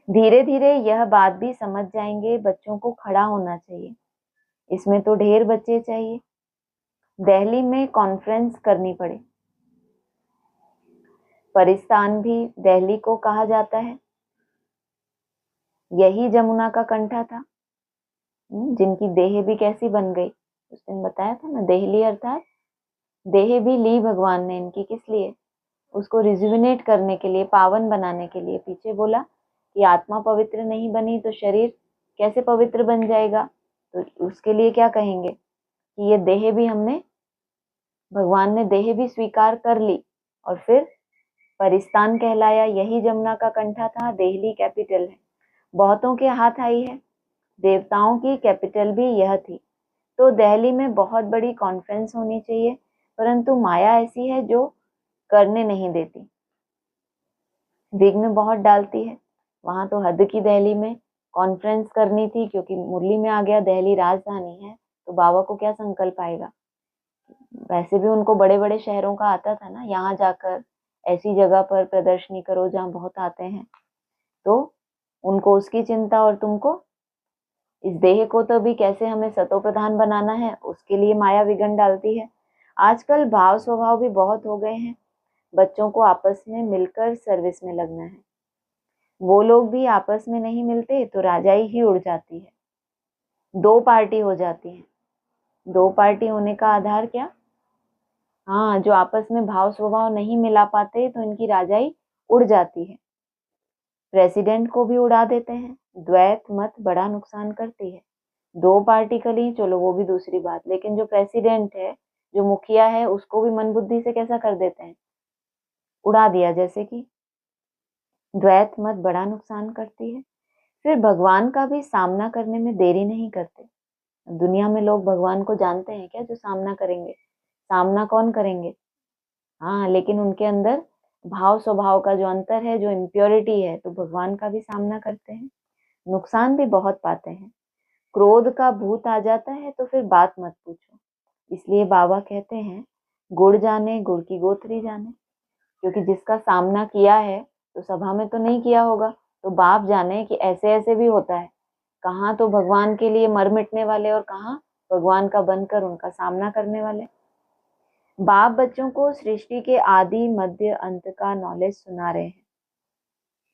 A: धीरे धीरे यह बात भी समझ जाएंगे। बच्चों को खड़ा होना चाहिए। इसमें तो ढेर बच्चे चाहिए। दिल्ली में कॉन्फ्रेंस करनी पड़े। परिस्तान भी दिल्ली को कहा जाता है। यही जमुना का कंठा था, जिनकी देह भी कैसी बन गई। उस दिन बताया था ना, देहली अर्थात देह भी ली भगवान ने इनकी। किस लिए? उसको रिजुविनेट करने के लिए, पावन बनाने के लिए। पीछे बोला कि आत्मा पवित्र नहीं बनी तो शरीर कैसे पवित्र बन जाएगा। तो उसके लिए क्या कहेंगे कि ये देह भी हमने, भगवान ने देह भी स्वीकार कर ली और फिर परिस्तान कहलाया। यही जमुना का कंठा था। दिल्ली कैपिटल है, बहुतों के हाथ आई है। देवताओं की कैपिटल भी यह थी। तो दिल्ली में बहुत बड़ी कॉन्फ्रेंस होनी चाहिए, परंतु माया ऐसी है जो करने नहीं देती, विघ्न बहुत डालती है। वहां तो हद की दिल्ली में कॉन्फ्रेंस करनी थी, क्योंकि मुरली में आ गया दिल्ली राजधानी है, तो बाबा को क्या संकल्प आएगा। वैसे भी उनको बड़े बड़े शहरों का आता था ना, यहाँ जाकर ऐसी जगह पर प्रदर्शनी करो जहाँ बहुत आते हैं। तो उनको उसकी चिंता, और तुमको इस देह को तो भी कैसे हमें सतो प्रधान बनाना है, उसके लिए माया विघ्न डालती है। आजकल भाव स्वभाव भी बहुत हो गए हैं। बच्चों को आपस में मिलकर सर्विस में लगना है। वो लोग भी आपस में नहीं मिलते तो राजाई ही उड़ जाती है, दो पार्टी हो जाती है। दो पार्टी होने का आधार क्या? हाँ, जो आपस में भाव स्वभाव नहीं मिला पाते तो इनकी राजाई उड़ जाती है। प्रेसिडेंट को भी उड़ा देते हैं। द्वैत मत बड़ा नुकसान करती है। दो पार्टिकली चलो वो भी दूसरी बात, लेकिन जो प्रेसिडेंट है, जो मुखिया है, उसको भी मन बुद्धि से कैसा कर देते हैं, उड़ा दिया। जैसे कि द्वैत मत बड़ा नुकसान करती है। फिर भगवान का भी सामना करने में देरी नहीं करते। दुनिया में लोग भगवान को जानते हैं क्या, जो सामना करेंगे? सामना कौन करेंगे? हाँ, लेकिन उनके अंदर भाव स्वभाव का जो अंतर है, जो इम्प्योरिटी है, तो भगवान का भी सामना करते हैं। नुकसान भी बहुत पाते हैं। क्रोध का भूत आ जाता है तो फिर बात मत पूछो। इसलिए बाबा कहते हैं, गुड़ जाने गुड़ की गोथरी जाने। क्योंकि जिसका सामना किया है तो सभा में तो नहीं किया होगा, तो बाप जाने कि ऐसे ऐसे भी होता है। कहाँ तो भगवान के लिए मर मिटने वाले, और कहाँ भगवान का बनकर उनका सामना करने वाले। बाप बच्चों को सृष्टि के आदि मध्य अंत का नॉलेज सुना रहे हैं।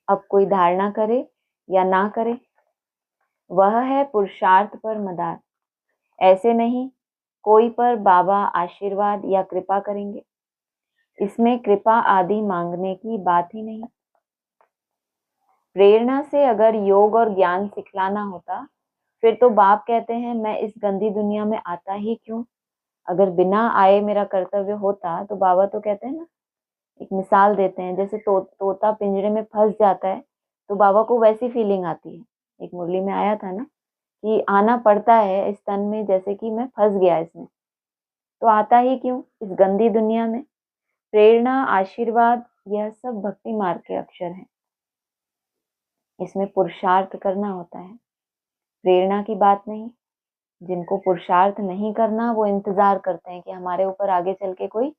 A: अब कोई धारणा करे या ना करे, वह है पुरुषार्थ पर मदार। ऐसे नहीं कोई पर बाबा आशीर्वाद या कृपा करेंगे। इसमें कृपा आदि मांगने की बात ही नहीं। प्रेरणा से अगर योग और ज्ञान सिखलाना होता, फिर तो बाप कहते हैं मैं इस गंदी दुनिया में आता ही क्यों। अगर बिना आए मेरा कर्तव्य होता तो बाबा तो कहते हैं ना, एक मिसाल देते हैं, जैसे तोता पिंजरे में फंस जाता है तो बाबा को वैसी फीलिंग आती है। एक मुरली में आया था ना कि आना पड़ता है इस तन में, जैसे कि मैं फंस गया इसमें। तो आता ही क्यों इस गंदी दुनिया में। प्रेरणा, आशीर्वाद, यह सब भक्ति मार्ग के अक्षर हैं। इसमें पुरुषार्थ करना होता है, प्रेरणा की बात नहीं। जिनको पुरुषार्थ नहीं करना, वो इंतजार करते हैं कि हमारे ऊपर आगे चल के कोई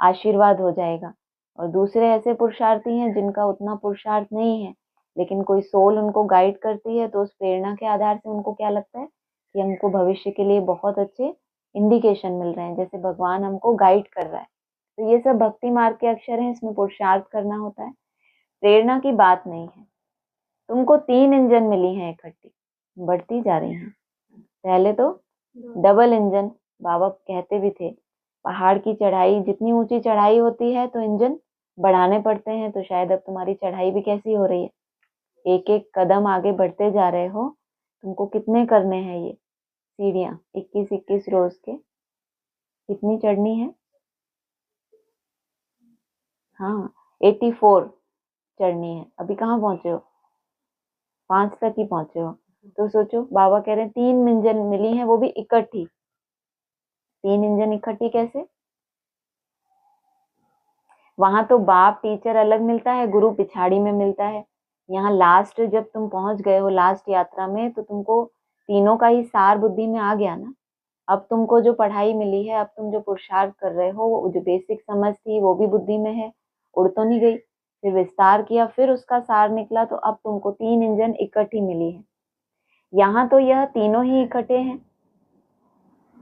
A: आशीर्वाद हो जाएगा। और दूसरे ऐसे पुरुषार्थी हैं जिनका उतना पुरुषार्थ नहीं है, लेकिन कोई सोल उनको गाइड करती है, तो उस प्रेरणा के आधार से उनको क्या लगता है कि हमको भविष्य के लिए बहुत अच्छे इंडिकेशन मिल रहे हैं, जैसे भगवान हमको गाइड कर रहा है। तो ये सब भक्ति मार्ग के अक्षर हैं। इसमें पुरुषार्थ करना होता है, प्रेरणा की बात नहीं है। तुमको 3 इंजन मिली हैं इकट्ठी, बढ़ती जा रही हैं। पहले तो डबल इंजन, बाबा कहते भी थे पहाड़ की चढ़ाई, जितनी ऊंची चढ़ाई होती है तो इंजन बढ़ाने पड़ते हैं। तो शायद अब तुम्हारी चढ़ाई भी कैसी हो रही है, एक एक कदम आगे बढ़ते जा रहे हो। तुमको कितने करने हैं ये सीढ़ियां, 21 रोज के, कितनी चढ़नी है? हाँ, 84 चढ़नी है। अभी कहाँ पहुंचे हो? 5 तक ही पहुंचे हो। तो सोचो, बाबा कह रहे हैं 3 इंजन मिली हैं, वो भी इकट्ठी। 3 इंजन इकट्ठी कैसे? वहां तो बाप टीचर अलग मिलता है, गुरु पिछाड़ी में मिलता है। यहाँ लास्ट जब तुम पहुंच गए हो लास्ट यात्रा में, तो तुमको तीनों का ही सार बुद्धि में आ गया ना। अब तुमको जो पढ़ाई मिली है, अब तुम जो पुरुषार्थ कर रहे हो, वो जो बेसिक समझ थी वो भी बुद्धि में है, उड़ तो नहीं गई। फिर विस्तार किया, फिर उसका सार निकला, तो अब तुमको 3 इंजन इकट्ठी मिली है। यहाँ तो यह तीनों ही इकट्ठे हैं।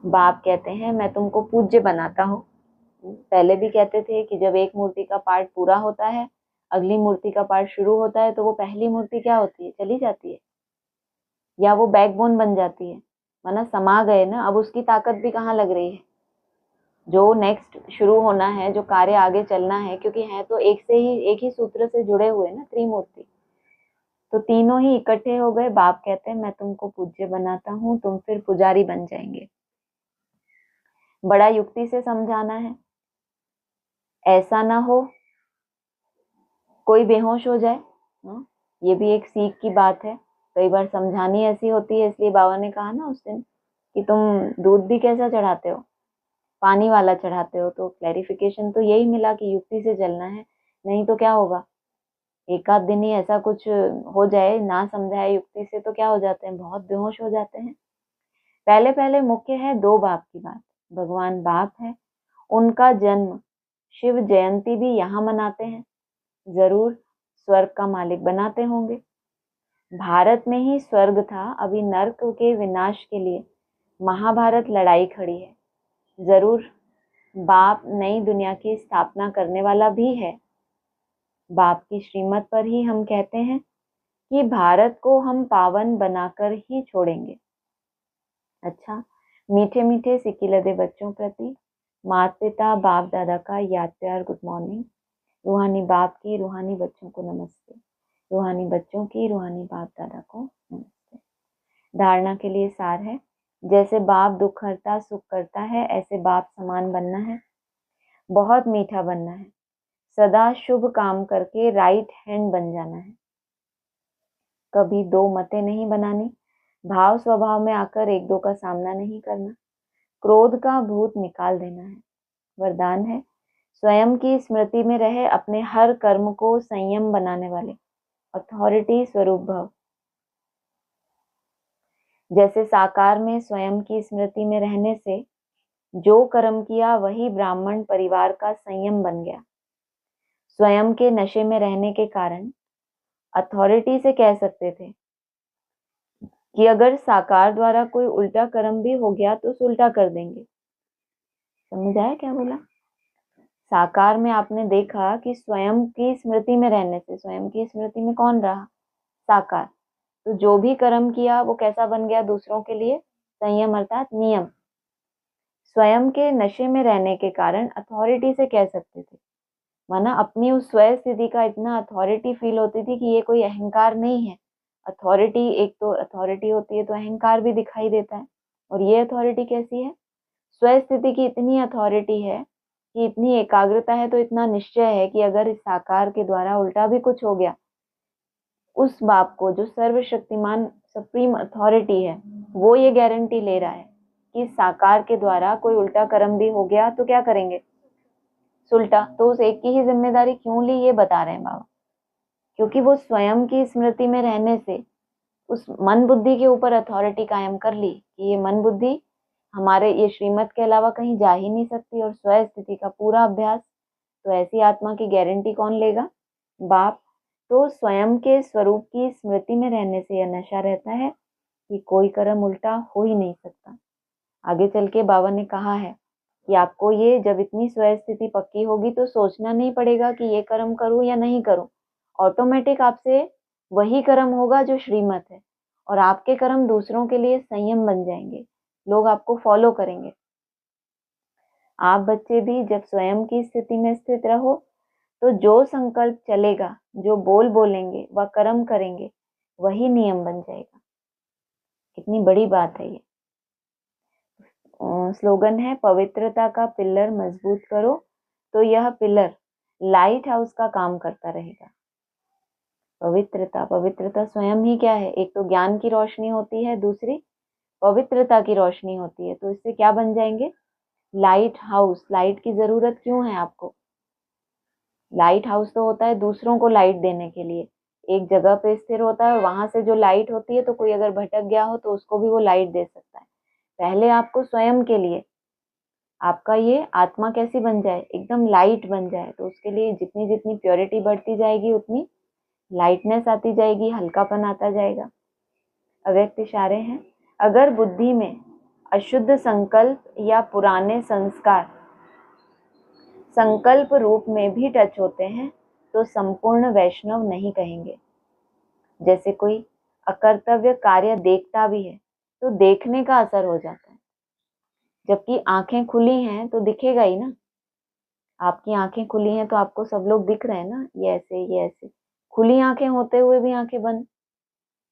A: बाप कहते हैं मैं तुमको पूज्य बनाता हूँ। पहले भी कहते थे कि जब एक मूर्ति का पार्ट पूरा होता है, अगली मूर्ति का पार्ट शुरू होता है, तो वो पहली मूर्ति क्या होती है? चली जाती है, या वो बैकबोन बन जाती है, माना समा गए ना। अब उसकी ताकत भी कहाँ लग रही है? जो नेक्स्ट शुरू होना है, जो कार्य आगे चलना है, क्योंकि है तो एक ही सूत्र से जुड़े हुए ना, त्रिमूर्ति। तो तीनों ही इकट्ठे हो गए। बाप कहते हैं मैं तुमको पूज्य बनाता हूँ, तुम फिर पुजारी बन जाएंगे। बड़ा युक्ति से समझाना है, ऐसा ना हो कोई बेहोश हो जाए। ये भी एक सीख की बात है। कई बार समझानी ऐसी होती है, इसलिए बाबा ने कहा ना उस दिन कि तुम दूध भी कैसा चढ़ाते हो, पानी वाला चढ़ाते हो। तो क्लैरिफिकेशन तो यही मिला कि युक्ति से चलना है, नहीं तो क्या होगा, एक आध दिन ही ऐसा कुछ हो जाए, ना समझाए युक्ति से, तो क्या हो जाते हैं, बहुत बेहोश हो जाते हैं। पहले पहले मुख्य है 2 बाप की बात। भगवान बाप है, उनका जन्म शिव जयंती भी यहाँ मनाते हैं, जरूर स्वर्ग का मालिक बनाते होंगे। भारत में ही स्वर्ग था, अभी नर्क के विनाश के लिए महाभारत लड़ाई खड़ी है। जरूर बाप नई दुनिया की स्थापना करने वाला भी है। बाप की श्रीमत पर ही हम कहते हैं कि भारत को हम पावन बनाकर ही छोड़ेंगे। अच्छा, मीठे मीठे सिकिलदे बच्चों प्रति माता पिता बाप दादा का याद प्यार गुड मॉर्निंग। रूहानी बाप की रूहानी बच्चों को नमस्ते, रूहानी बच्चों की रूहानी बाप दादा को नमस्ते। धारणा के लिए सार है, जैसे बाप दुख हरता सुख करता है, ऐसे बाप समान बनना है, बहुत मीठा बनना है, सदा शुभ काम करके राइट हैंड बन जाना है। कभी 2 मतें नहीं बनानी, भाव स्वभाव में आकर 1-2 का सामना नहीं करना, क्रोध का भूत निकाल देना है। वरदान है, स्वयं की स्मृति में रहे अपने हर कर्म को संयम बनाने वाले, अथॉरिटी स्वरूप भव। जैसे साकार में स्वयं की स्मृति में रहने से जो कर्म किया वही ब्राह्मण परिवार का संयम बन गया। स्वयं के नशे में रहने के कारण अथॉरिटी से कह सकते थे कि अगर साकार द्वारा कोई उल्टा कर्म भी हो गया तो उल्टा कर देंगे। समझ आया क्या बोला? साकार में आपने देखा कि स्वयं की स्मृति में रहने से, स्वयं की स्मृति में कौन रहा? साकार। तो जो भी कर्म किया वो कैसा बन गया? दूसरों के लिए संयम अर्थात नियम। स्वयं के नशे में रहने के कारण अथॉरिटी से कह सकते थे, माना अपनी उस स्वयं स्थिति का इतना अथॉरिटी फील होती थी कि ये कोई अहंकार नहीं है। अथॉरिटी, एक तो अथॉरिटी होती है तो अहंकार भी दिखाई देता है, और ये अथॉरिटी कैसी है? स्वयं स्थिति की इतनी अथॉरिटी है कि इतनी एकाग्रता है, तो इतना निश्चय है कि अगर इस साकार के द्वारा उल्टा भी कुछ हो गया, उस बाप को जो सर्वशक्तिमान सुप्रीम अथॉरिटी है, वो ये गारंटी ले रहा है कि साकार के द्वारा कोई उल्टा कर्म भी हो गया तो क्या करेंगे? सुलटा। तो उस एक की ही जिम्मेदारी क्यों ली, ये बता रहे हैं बाबा, क्योंकि वो स्वयं की स्मृति में रहने से उस मन बुद्धि के ऊपर अथॉरिटी कायम कर ली कि ये मन बुद्धि हमारे ये श्रीमत के अलावा कहीं जा ही नहीं सकती, और स्व स्थिति का पूरा अभ्यास। तो ऐसी आत्मा की गारंटी कौन लेगा? बाप। तो स्वयं के स्वरूप की स्मृति में रहने से यह नशा रहता है कि कोई कर्म उल्टा हो ही नहीं सकता। आगे चल के बाबा ने कहा है कि आपको ये जब इतनी स्व स्थिति पक्की होगी तो सोचना नहीं पड़ेगा कि ये कर्म करूं या नहीं करूं, ऑटोमेटिक आपसे वही कर्म होगा जो श्रीमत है, और आपके कर्म दूसरों के लिए संयम बन जाएंगे, लोग आपको फॉलो करेंगे। आप बच्चे भी जब स्वयं की स्थिति में स्थित रहो तो जो संकल्प चलेगा, जो बोल बोलेंगे व कर्म करेंगे, वही नियम बन जाएगा। कितनी बड़ी बात है ये। स्लोगन है, पवित्रता का पिलर मजबूत करो तो यह पिलर लाइट हाउस का काम करता रहेगा। पवित्रता स्वयं ही क्या है? एक तो ज्ञान की रोशनी होती है, दूसरी पवित्रता की रोशनी होती है। तो इससे क्या बन जाएंगे? Light house. लाइट की जरूरत क्यों है आपको? लाइट हाउस तो होता है दूसरों को लाइट देने के लिए, एक जगह पे स्थिर होता है और वहां से जो लाइट होती है, तो कोई अगर भटक गया हो तो उसको भी वो लाइट दे सकता है। पहले आपको स्वयं के लिए, आपका ये आत्मा कैसी बन जाए? एकदम लाइट बन जाए। तो उसके लिए जितनी जितनी प्योरिटी बढ़ती जाएगी उतनी लाइटनेस आती जाएगी, हल्कापन आता जाएगा। अव्यक्त इशारे हैं, अगर बुद्धि में अशुद्ध संकल्प या पुराने संस्कार संकल्प रूप में भी टच होते हैं तो संपूर्ण वैष्णव नहीं कहेंगे। जैसे कोई अकर्तव्य कार्य देखता भी है तो देखने का असर हो जाता है, जबकि आंखें खुली हैं तो दिखेगा ही ना। आपकी आंखें खुली हैं तो आपको सब लोग दिख रहे हैं ना, ये ऐसे ये ऐसे। खुली आंखें होते हुए भी आंखें बंद,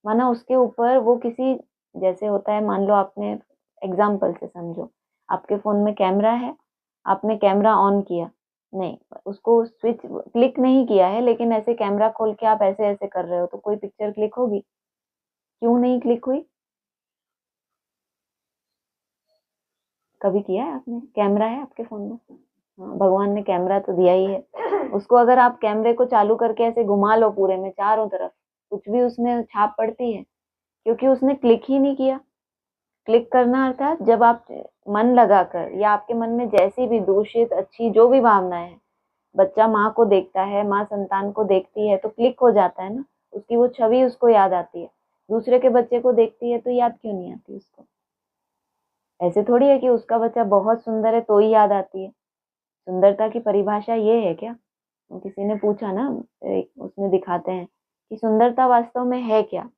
A: माना उसके ऊपर वो किसी, जैसे होता है, मान लो आपने, एग्जाम्पल से समझो, आपके फोन में कैमरा है, आपने कैमरा ऑन किया, नहीं उसको स्विच क्लिक नहीं किया है, लेकिन ऐसे कैमरा खोल के आप ऐसे ऐसे कर रहे हो तो कोई पिक्चर क्लिक होगी? क्यों नहीं क्लिक हुई? कभी किया है आपने? कैमरा है आपके फोन में, हाँ, भगवान ने कैमरा तो दिया ही है। उसको अगर आप कैमरे को चालू करके ऐसे घुमा लो पूरे में चारों तरफ, कुछ भी उसमें छाप पड़ती है? क्योंकि उसने क्लिक ही नहीं किया। क्लिक करना अर्थात जब आप मन लगाकर, या आपके मन में जैसी भी दूषित अच्छी जो भी भावनाएं हैं, बच्चा माँ को देखता है, माँ संतान को देखती है तो क्लिक हो जाता है ना, उसकी वो छवि उसको याद आती है। दूसरे के बच्चे को देखती है तो याद क्यों नहीं आती उसको? ऐसे थोड़ी है कि उसका बच्चा बहुत सुंदर है तो ही याद आती है। सुंदरता की परिभाषा ये है क्या? किसी ने पूछा ना, उसमें दिखाते हैं कि सुंदरता वास्तव में है क्या,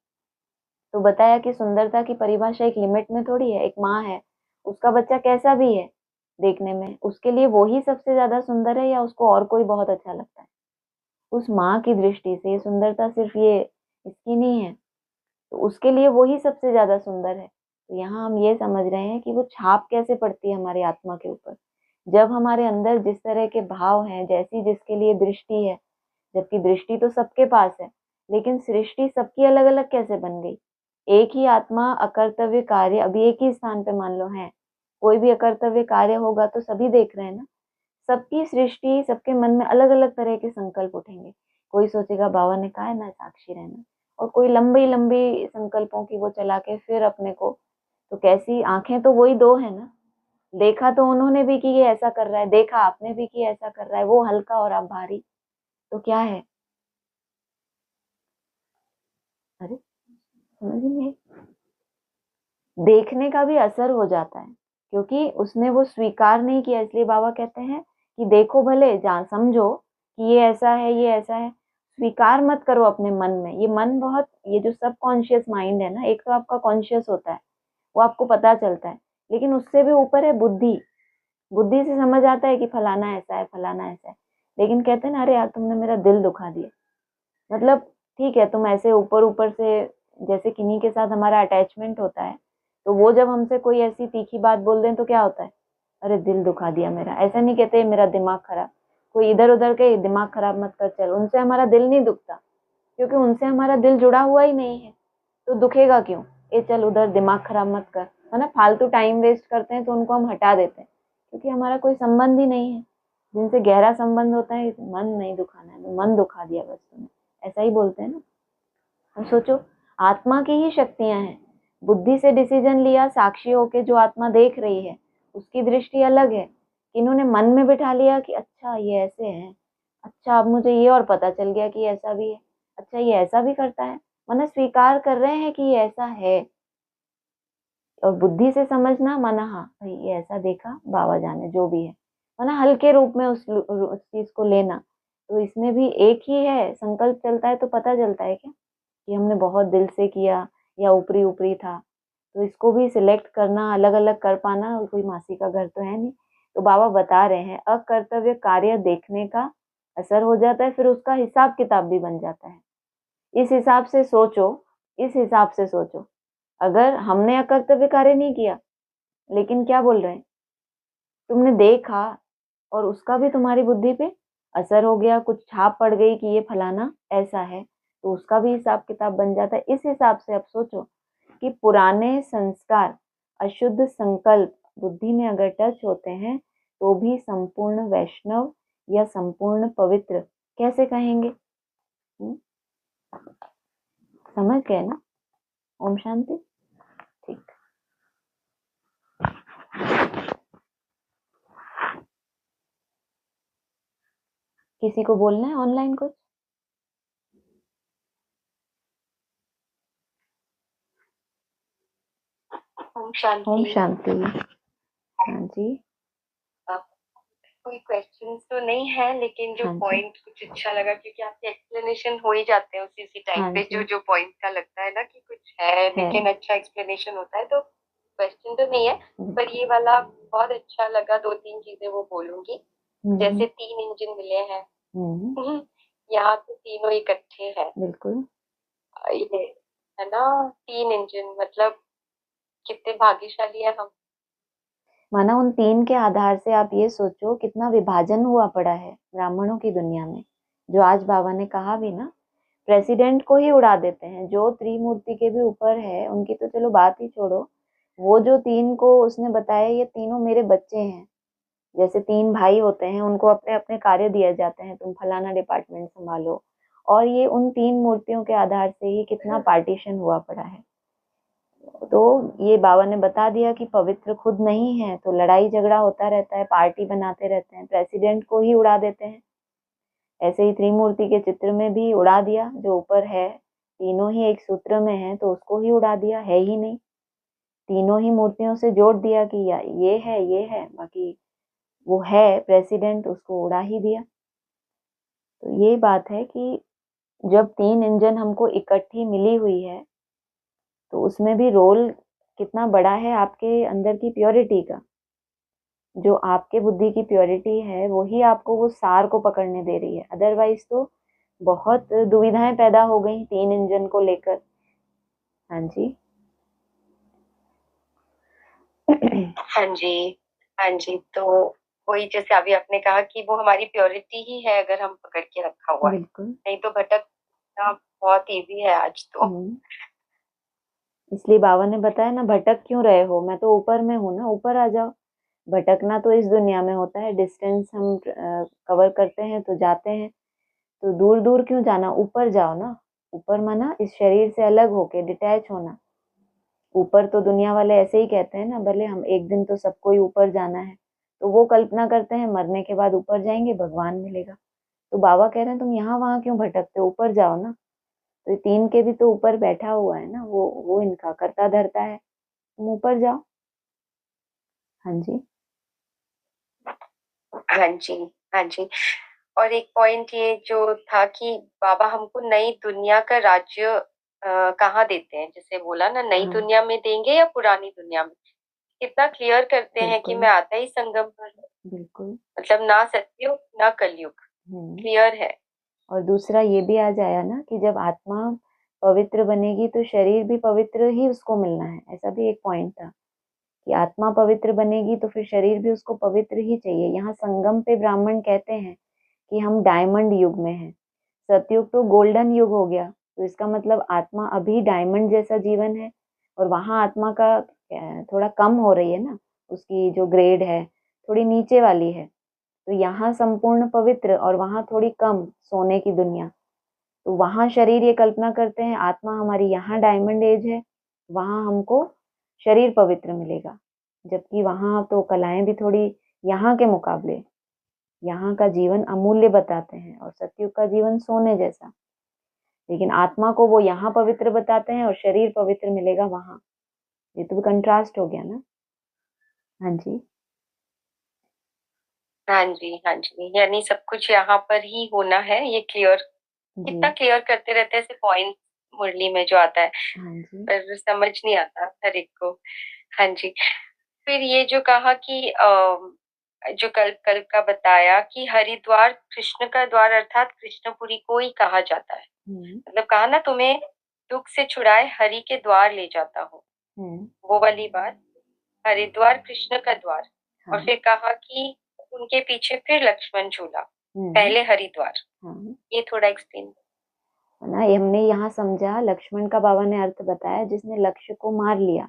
A: तो बताया कि सुंदरता की परिभाषा एक लिमिट में थोड़ी है। एक माँ है, उसका बच्चा कैसा भी है देखने में, उसके लिए वो ही सबसे ज्यादा सुंदर है या उसको और कोई बहुत अच्छा लगता है? उस माँ की दृष्टि से ये सुंदरता सिर्फ ये इसकी नहीं है, तो उसके लिए वो ही सबसे ज्यादा सुंदर है। तो यहाँ हम ये समझ रहे हैं कि वो छाप कैसे पड़ती है हमारी आत्मा के ऊपर, जब हमारे अंदर जिस तरह के भाव हैं, जैसी जिसके लिए दृष्टि है, जबकि दृष्टि तो सबके पास है, लेकिन सृष्टि सबकी अलग अलग कैसे बन गई? एक ही आत्मा अकर्तव्य कार्य, अभी एक ही स्थान पे मान लो है, कोई भी अकर्तव्य कार्य होगा तो सभी देख रहे हैं ना। सबकी सृष्टि, सबके मन में अलग अलग तरह के संकल्प उठेंगे। कोई सोचेगा बाबा ने कहा है ना साक्षी रहना, और कोई लंबी लंबी संकल्पों की वो चला के फिर अपने को, तो कैसी आंखें तो वही दो है ना। देखा तो उन्होंने भी कि ये ऐसा कर रहा है, देखा आपने भी कि ऐसा कर रहा है, वो हल्का और आप भारी, तो क्या है? अरे समझ नहीं, देखने का भी असर हो जाता है, क्योंकि उसने वो स्वीकार नहीं किया। इसलिए बाबा कहते हैं कि देखो भले, जान समझो कि ये ऐसा है, ये ऐसा है, स्वीकार मत करो अपने मन में। ये मन बहुत, ये जो सब कॉन्शियस माइंड है ना, एक तो आपका कॉन्शियस होता है, वो आपको पता चलता है, लेकिन उससे भी ऊपर है बुद्धि। बुद्धि से समझ आता है कि फलाना ऐसा है, फलाना ऐसा है, लेकिन कहते हैं ना, अरे यार तुमने मेरा दिल दुखा दिया। मतलब ठीक है, तुम ऐसे ऊपर ऊपर से, जैसे किन्हीं के साथ हमारा अटैचमेंट होता है, तो वो जब हमसे कोई ऐसी तीखी बात बोल दें तो क्या होता है? अरे दिल दुखा दिया मेरा। ऐसा नहीं कहते मेरा दिमाग खराब, कोई इधर उधर के दिमाग खराब मत कर चल, उनसे हमारा दिल नहीं दुखता, क्योंकि उनसे हमारा दिल जुड़ा हुआ ही नहीं है, तो दुखेगा क्यों? ए चल उधर दिमाग खराब मत कर, है ना। फालतू टाइम वेस्ट करते हैं तो उनको हम हटा देते हैं, क्योंकि हमारा कोई संबंध ही नहीं है। जिनसे गहरा संबंध होता है, मन नहीं दुखाना है, मन दुखा दिया बस तुमने, ऐसा ही बोलते हैं ना। अब सोचो, आत्मा की ही शक्तियां हैं, बुद्धि से डिसीजन लिया, साक्षी होके जो आत्मा देख रही है उसकी दृष्टि अलग है। इन्होंने मन में बिठा लिया कि अच्छा ये ऐसे है, अच्छा अब मुझे ये और पता चल गया कि ऐसा भी है, अच्छा ये ऐसा भी करता है, माना स्वीकार कर रहे हैं कि ये ऐसा है। और बुद्धि से समझना माना हाँ भाई ये ऐसा देखा, बाबा जाने जो भी है, माना हल्के रूप में उस चीज को लेना। तो इसमें भी एक ही है, संकल्प चलता है तो पता चलता है क्या? कि हमने बहुत दिल से किया या ऊपरी ऊपरी था। तो इसको भी सिलेक्ट करना, अलग अलग कर पाना, कोई मासी का घर तो है नहीं। तो बाबा बता रहे हैं अकर्तव्य कार्य देखने का असर हो जाता है, फिर उसका हिसाब किताब भी बन जाता है। इस हिसाब से सोचो, इस हिसाब से सोचो, अगर हमने अकर्तव्य कार्य नहीं किया, लेकिन क्या बोल रहे हैं, तुमने देखा और उसका भी तुम्हारी बुद्धि पे असर हो गया, कुछ छाप पड़ गई कि ये फलाना ऐसा है, तो उसका भी हिसाब किताब बन जाता है। इस हिसाब से अब सोचो कि पुराने संस्कार, अशुद्ध संकल्प बुद्धि में अगर टच होते हैं तो भी संपूर्ण वैष्णव या संपूर्ण पवित्र कैसे कहेंगे? समझ गए ना? ओम शांति। ठीक। किसी को बोलना है ऑनलाइन कुछ?
B: ओम शांति।
A: ओम शांति। हाँ जी।
B: कोई क्वेश्चंस तो नहीं है, लेकिन जो
A: हाँ जी।
B: पॉइंट कुछ अच्छा लगा, क्योंकि आपके एक्सप्लेनेशन हो ही जाते हैं उसी टाइम
A: हाँ
B: पे,
A: जी।
B: जो जो पॉइंट का लगता है ना कि कुछ है लेकिन अच्छा एक्सप्लेनेशन होता है, तो क्वेश्चन तो नहीं है। पर ये वाला बहुत अच्छा लगा, दो तीन चीजें वो बोलूंगी। जैसे 3 इंजन मिले हैं, यहाँ तो तीनों इकट्ठे हैं।
A: बिल्कुल।
B: ये है ना, 3 इंजन, मतलब कितने भाग्यशाली है हम।
A: माना उन 3 के आधार से आप ये सोचो कितना विभाजन हुआ पड़ा है ब्राह्मणों की दुनिया में। जो आज बाबा ने कहा भी ना, प्रेसिडेंट को ही उड़ा देते हैं, जो त्रिमूर्ति के भी ऊपर है, उनकी तो चलो बात ही छोड़ो। वो जो 3 को उसने बताया, ये तीनों मेरे बच्चे हैं। जैसे 3 भाई होते हैं, उनको अपने अपने कार्य दिए जाते हैं, तुम फलाना डिपार्टमेंट संभालो, और ये उन 3 मूर्तियों के आधार से ही कितना पार्टीशन हुआ पड़ा है। तो ये बाबा ने बता दिया कि पवित्र खुद नहीं है, तो लड़ाई झगड़ा होता रहता है, पार्टी बनाते रहते हैं, प्रेसिडेंट को ही उड़ा देते हैं। ऐसे ही त्रिमूर्ति के चित्र में भी उड़ा दिया, जो ऊपर है तीनों ही एक सूत्र में है, तो उसको ही उड़ा दिया, है ही नहीं। तीनों ही मूर्तियों से जोड़ दिया कि ये है, ये है, बाकी वो है प्रेसिडेंट, उसको उड़ा ही दिया। तो ये बात है कि जब 3 इंजन हमको इकट्ठी मिली हुई है, तो उसमें भी रोल कितना बड़ा है आपके अंदर की प्योरिटी का। जो आपके बुद्धि की प्योरिटी है, वो ही आपको वो सार को पकड़ने दे रही है। अदरवाइज तो बहुत दुविधाएं पैदा हो गई 3 इंजन को लेकर। हाँ जी।
B: हाँ जी, हाँ जी। तो वही, जैसे अभी आपने कहा कि वो हमारी प्योरिटी ही है, अगर हम पकड़ के रखा हुआ है,
A: बिल्कुल।
B: नहीं तो भटकना बहुत इजी है आज तो।
A: इसलिए बाबा ने बताया ना, भटक क्यों रहे हो, मैं तो ऊपर में हूँ ना, ऊपर आ जाओ। भटकना तो इस दुनिया में होता है, डिस्टेंस हम कवर करते हैं तो जाते हैं, तो दूर दूर क्यों जाना, ऊपर जाओ ना। ऊपर माना इस शरीर से अलग होके डिटैच होना। ऊपर तो दुनिया वाले ऐसे ही कहते हैं ना, भले हम एक दिन तो सबको ही ऊपर जाना है, तो वो कल्पना करते हैं मरने के बाद ऊपर जाएंगे, भगवान मिलेगा। तो बाबा कह रहे हैं तुम यहाँ वहां क्यों भटकते हो, ऊपर जाओ ना। तो ये 3 के भी तो ऊपर बैठा हुआ है ना, वो इनका करता धरता है, तुम ऊपर जाओ। हाँ जी।
B: हाँ जी, हाँ जी। और एक पॉइंट ये जो था कि बाबा हमको नई दुनिया का राज्य कहाँ देते हैं, जैसे बोला ना, नई
A: हाँ
B: दुनिया में देंगे या पुरानी दुनिया में। कितना क्लियर करते हैं कि
A: बिल्कुल।
B: मैं आता ही संगम पर हूँ।
A: बिल्कुल।
B: मतलब ना सतयुग ना कलयुग,
A: हम्म।
B: क्लियर है।
A: और दूसरा ये भी आ जाया ना कि जब आत्मा पवित्र बनेगी तो शरीर भी पवित्र ही उसको मिलना है, ऐसा भी एक पॉइंट था कि आत्मा पवित्र बनेगी तो फिर शरीर भी उसको पवित्र ही चाहिए। यहाँ संगम पे ब्राह्मण कहते हैं कि हम डायमंड युग में हैं, सतयुग तो गोल्डन युग हो गया, तो इसका मतलब आत्मा अभी डायमंड जैसा जीवन है, और वहां आत्मा का थोड़ा कम हो रही है ना, उसकी जो ग्रेड है थोड़ी नीचे वाली है। तो यहाँ संपूर्ण पवित्र और वहां थोड़ी कम सोने की दुनिया। तो वहां शरीर ये कल्पना करते हैं आत्मा हमारी यहाँ डायमंड एज है, वहां हमको शरीर पवित्र मिलेगा, जबकि वहां तो कलाएं भी थोड़ी यहाँ के मुकाबले, यहाँ का जीवन अमूल्य बताते हैं और सतयुग का जीवन सोने जैसा। लेकिन आत्मा को वो यहाँ पवित्र बताते हैं और शरीर पवित्र मिलेगा वहां। ये तो कंट्रास्ट हो गया ना। हाँ जी।
B: हाँ जी, हाँ जी, यानी सब कुछ यहाँ पर ही होना है, ये क्लियर,
A: जी।
B: कितना क्लियर करते रहते हैं ऐसे पॉइंट। मुरली में जो आता है,
A: हाँ जी।
B: पर समझ नहीं आता हर एक को। हाँ जी। फिर ये जो कहा कि जो कल्प कल्प का बताया कि हरिद्वार कृष्ण का द्वार अर्थात कृष्णपुरी को ही कहा जाता है।
A: हम्म।
B: मतलब कहा ना, तुम्हें दुख से छुड़ाए हरि के द्वार ले जाता हूँ,
A: हम्म।
B: वो वाली बात, हरिद्वार कृष्ण का द्वार। और
A: हाँ।
B: फिर कहा कि उनके पीछे फिर लक्ष्मण झूला,
A: हम्म।
B: पहले हरिद्वार।
A: हाँ,
B: ये थोड़ा एक्सप्लेन।
A: है ना, ये हमने यहाँ समझा, लक्ष्मण का बाबा ने अर्थ बताया जिसने लक्ष्य को मार लिया।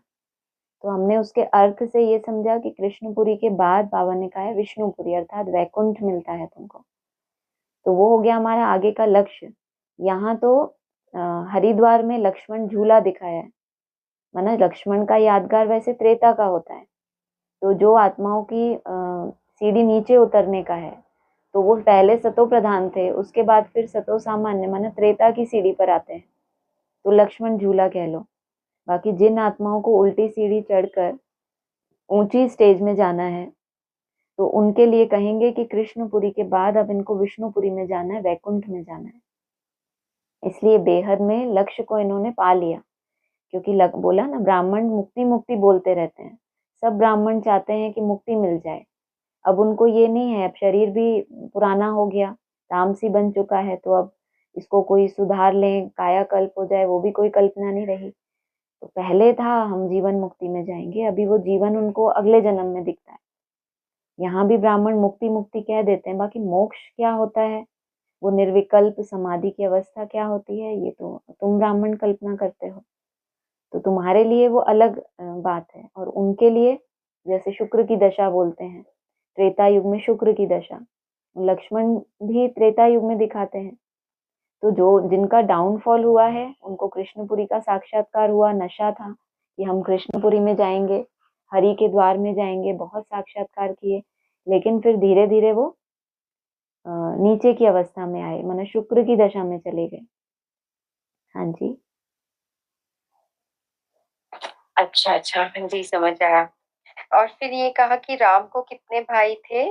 A: तो हमने उसके अर्थ से ये समझा कि कृष्णपुरी के बाद बाबा ने कहा है विष्णुपुरी, अर्थात वैकुंठ मिलता है तुमको। तो वो हो गया हमारा आगे का लक्ष्य। यहाँ तो हरिद्वार में लक्ष्मण झूला दिखाया है, माना लक्ष्मण का यादगार वैसे त्रेता का होता है। तो जो आत्माओं की सीढ़ी नीचे उतरने का है, तो वो पहले सतो प्रधान थे, उसके बाद फिर सतो सामान्य माना त्रेता की सीढ़ी पर आते हैं, तो लक्ष्मण झूला कह लो। बाकी जिन आत्माओं को उल्टी सीढ़ी चढ़कर ऊंची स्टेज में जाना है, तो उनके लिए कहेंगे कि कृष्णपुरी के बाद अब इनको विष्णुपुरी में जाना है, वैकुंठ में जाना है। इसलिए बेहद में लक्ष्य को इन्होंने पा लिया। क्योंकि बोला ना, ब्राह्मण मुक्ति मुक्ति बोलते रहते हैं, सब ब्राह्मण चाहते हैं कि मुक्ति मिल जाए। अब उनको ये नहीं है, अब शरीर भी पुराना हो गया, तामसी बन चुका है, तो अब इसको कोई सुधार लें, कायाकल्प हो जाए, वो भी कोई कल्पना नहीं रही। तो पहले था हम जीवन मुक्ति में जाएंगे, अभी वो जीवन उनको अगले जन्म में दिखता है। यहाँ भी ब्राह्मण मुक्ति मुक्ति कह देते हैं, बाकी मोक्ष क्या होता है, वो निर्विकल्प समाधि की अवस्था क्या होती है, ये तो तुम ब्राह्मण कल्पना करते हो। तो तुम्हारे लिए वो अलग बात है, और उनके लिए जैसे शुक्र की दशा बोलते हैं, त्रेता युग में शुक्र की दशा, लक्ष्मण भी त्रेता युग में दिखाते हैं। तो जो जिनका डाउनफॉल हुआ है उनको कृष्णपुरी का साक्षात्कार हुआ, नशा था कि हम कृष्णपुरी में जाएंगे, हरि के द्वार में जाएंगे, बहुत साक्षात्कार किए, लेकिन फिर धीरे धीरे वो नीचे की अवस्था में आए, माना शुक्र की दशा में चले गए। हाँ जी।
B: अच्छा अच्छा, हाँ जी, समझ आया। और फिर ये कहा कि राम को कितने भाई थे,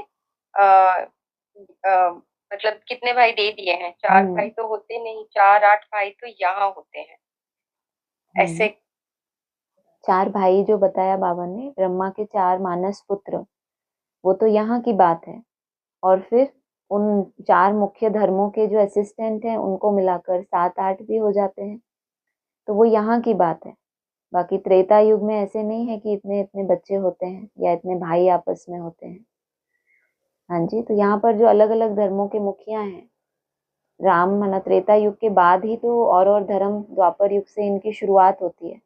B: मतलब कितने भाई दे दिए हैं, चार भाई
A: हम्म।
B: तो होते नहीं, चार आठ भाई तो यहाँ होते हैं
A: हम्म।
B: ऐसे।
A: चार भाई जो बताया बाबा ने, ब्रह्मा के चार मानस पुत्र, वो तो यहाँ की बात है। और फिर उन चार मुख्य धर्मों के जो असिस्टेंट हैं उनको मिलाकर सात आठ भी हो जाते हैं, तो वो यहाँ की बात है। बाकी त्रेता युग में ऐसे नहीं है कि इतने इतने बच्चे होते हैं या इतने भाई आपस में होते हैं। हाँ जी। तो यहाँ पर जो अलग अलग धर्मों के मुखिया हैं, राम मना त्रेता युग के बाद ही तो और धर्म द्वापर युग से इनकी शुरुआत होती है।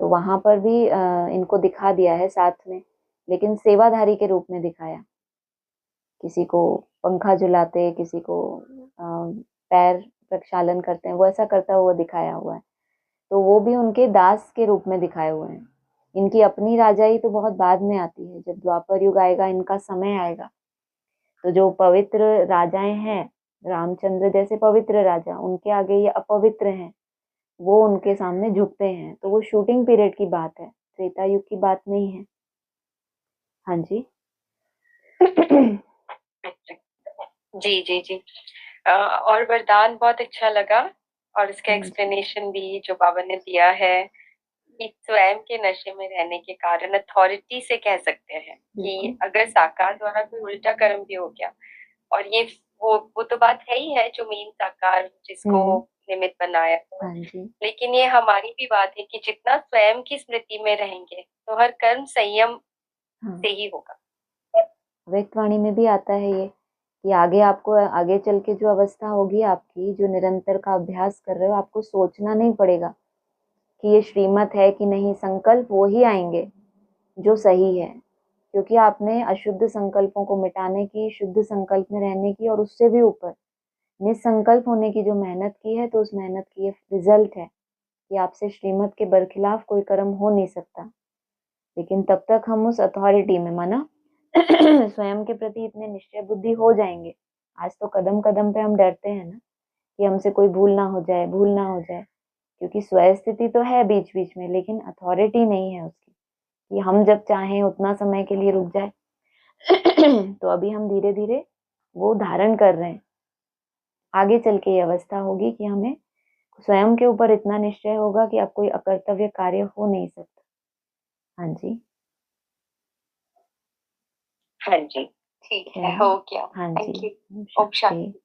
A: तो वहां पर भी इनको दिखा दिया है साथ में, लेकिन सेवाधारी के रूप में दिखाया। किसी को पंखा झुलाते, किसी को पैर प्रक्षालन करते हैं, वो ऐसा करता हुआ दिखाया हुआ है। तो वो भी उनके दास के रूप में दिखाए हुए हैं। इनकी अपनी राजाई तो बहुत बाद में आती है, जब द्वापर युग आएगा, इनका समय आएगा। तो जो पवित्र राजाएं हैं, रामचंद्र जैसे पवित्र राजा, उनके आगे ये अपवित्र हैं, वो उनके सामने झुकते हैं। तो वो शूटिंग पीरियड की बात है, त्रेता युग की बात नहीं है। हाँ जी।
B: जी जी जी। और वरदान बहुत अच्छा लगा, और इसका
A: हाँ जी।
B: एक्सप्लेनेशन भी जो बाबा ने दिया है कि स्वयं के नशे में रहने के कारण अथॉरिटी से कह सकते हैं
A: बिल्कुल।
B: कि अगर साकार द्वारा कोई उल्टा कर्म भी हो गया, और ये वो तो बात है ही है जो मेन साकार जिसको
A: हम्म।
B: निमित्त बनाया,
A: हाँ जी।
B: लेकिन ये हमारी भी बात है कि जितना स्वयं की स्मृति में रहेंगे तो हर कर्म संयम
A: हाँ,
B: से ही होगा।
A: व्यक्तवाणी में भी आता है ये, कि आगे आपको आगे चल के जो अवस्था होगी आपकी, जो निरंतर का अभ्यास कर रहे हो, आपको सोचना नहीं पड़ेगा कि ये श्रीमत है कि नहीं, संकल्प वो ही आएंगे जो सही है। क्योंकि आपने अशुद्ध संकल्पों को मिटाने की, शुद्ध संकल्प में रहने की, और उससे भी ऊपर निसंकल्प होने की जो मेहनत की है, तो उस मेहनत की ये रिजल्ट है कि आपसे श्रीमत के बरखिलाफ कोई कर्म हो नहीं सकता। लेकिन तब तक हम उस अथॉरिटी में, माना स्वयं के प्रति इतने निश्चय बुद्धि हो जाएंगे। आज तो कदम कदम पे हम डरते हैं ना, कि हमसे कोई भूल ना हो जाए, भूल ना हो जाए। क्योंकि स्व स्थिति तो है बीच बीच में, लेकिन अथॉरिटी नहीं है उसकी, कि हम जब चाहें उतना समय के लिए रुक जाए। तो अभी हम धीरे धीरे वो धारण कर रहे हैं। आगे चल के ये अवस्था होगी कि हमें स्वयं के ऊपर इतना निश्चय होगा कि अब कोई अकर्तव्य कार्य हो नहीं सकता। हाँ जी,
B: हाँ जी, ठीक है, हो गया।
A: हाँ
B: thank
A: ji,
B: you.
A: Om
B: Om Shanti.
A: शांति।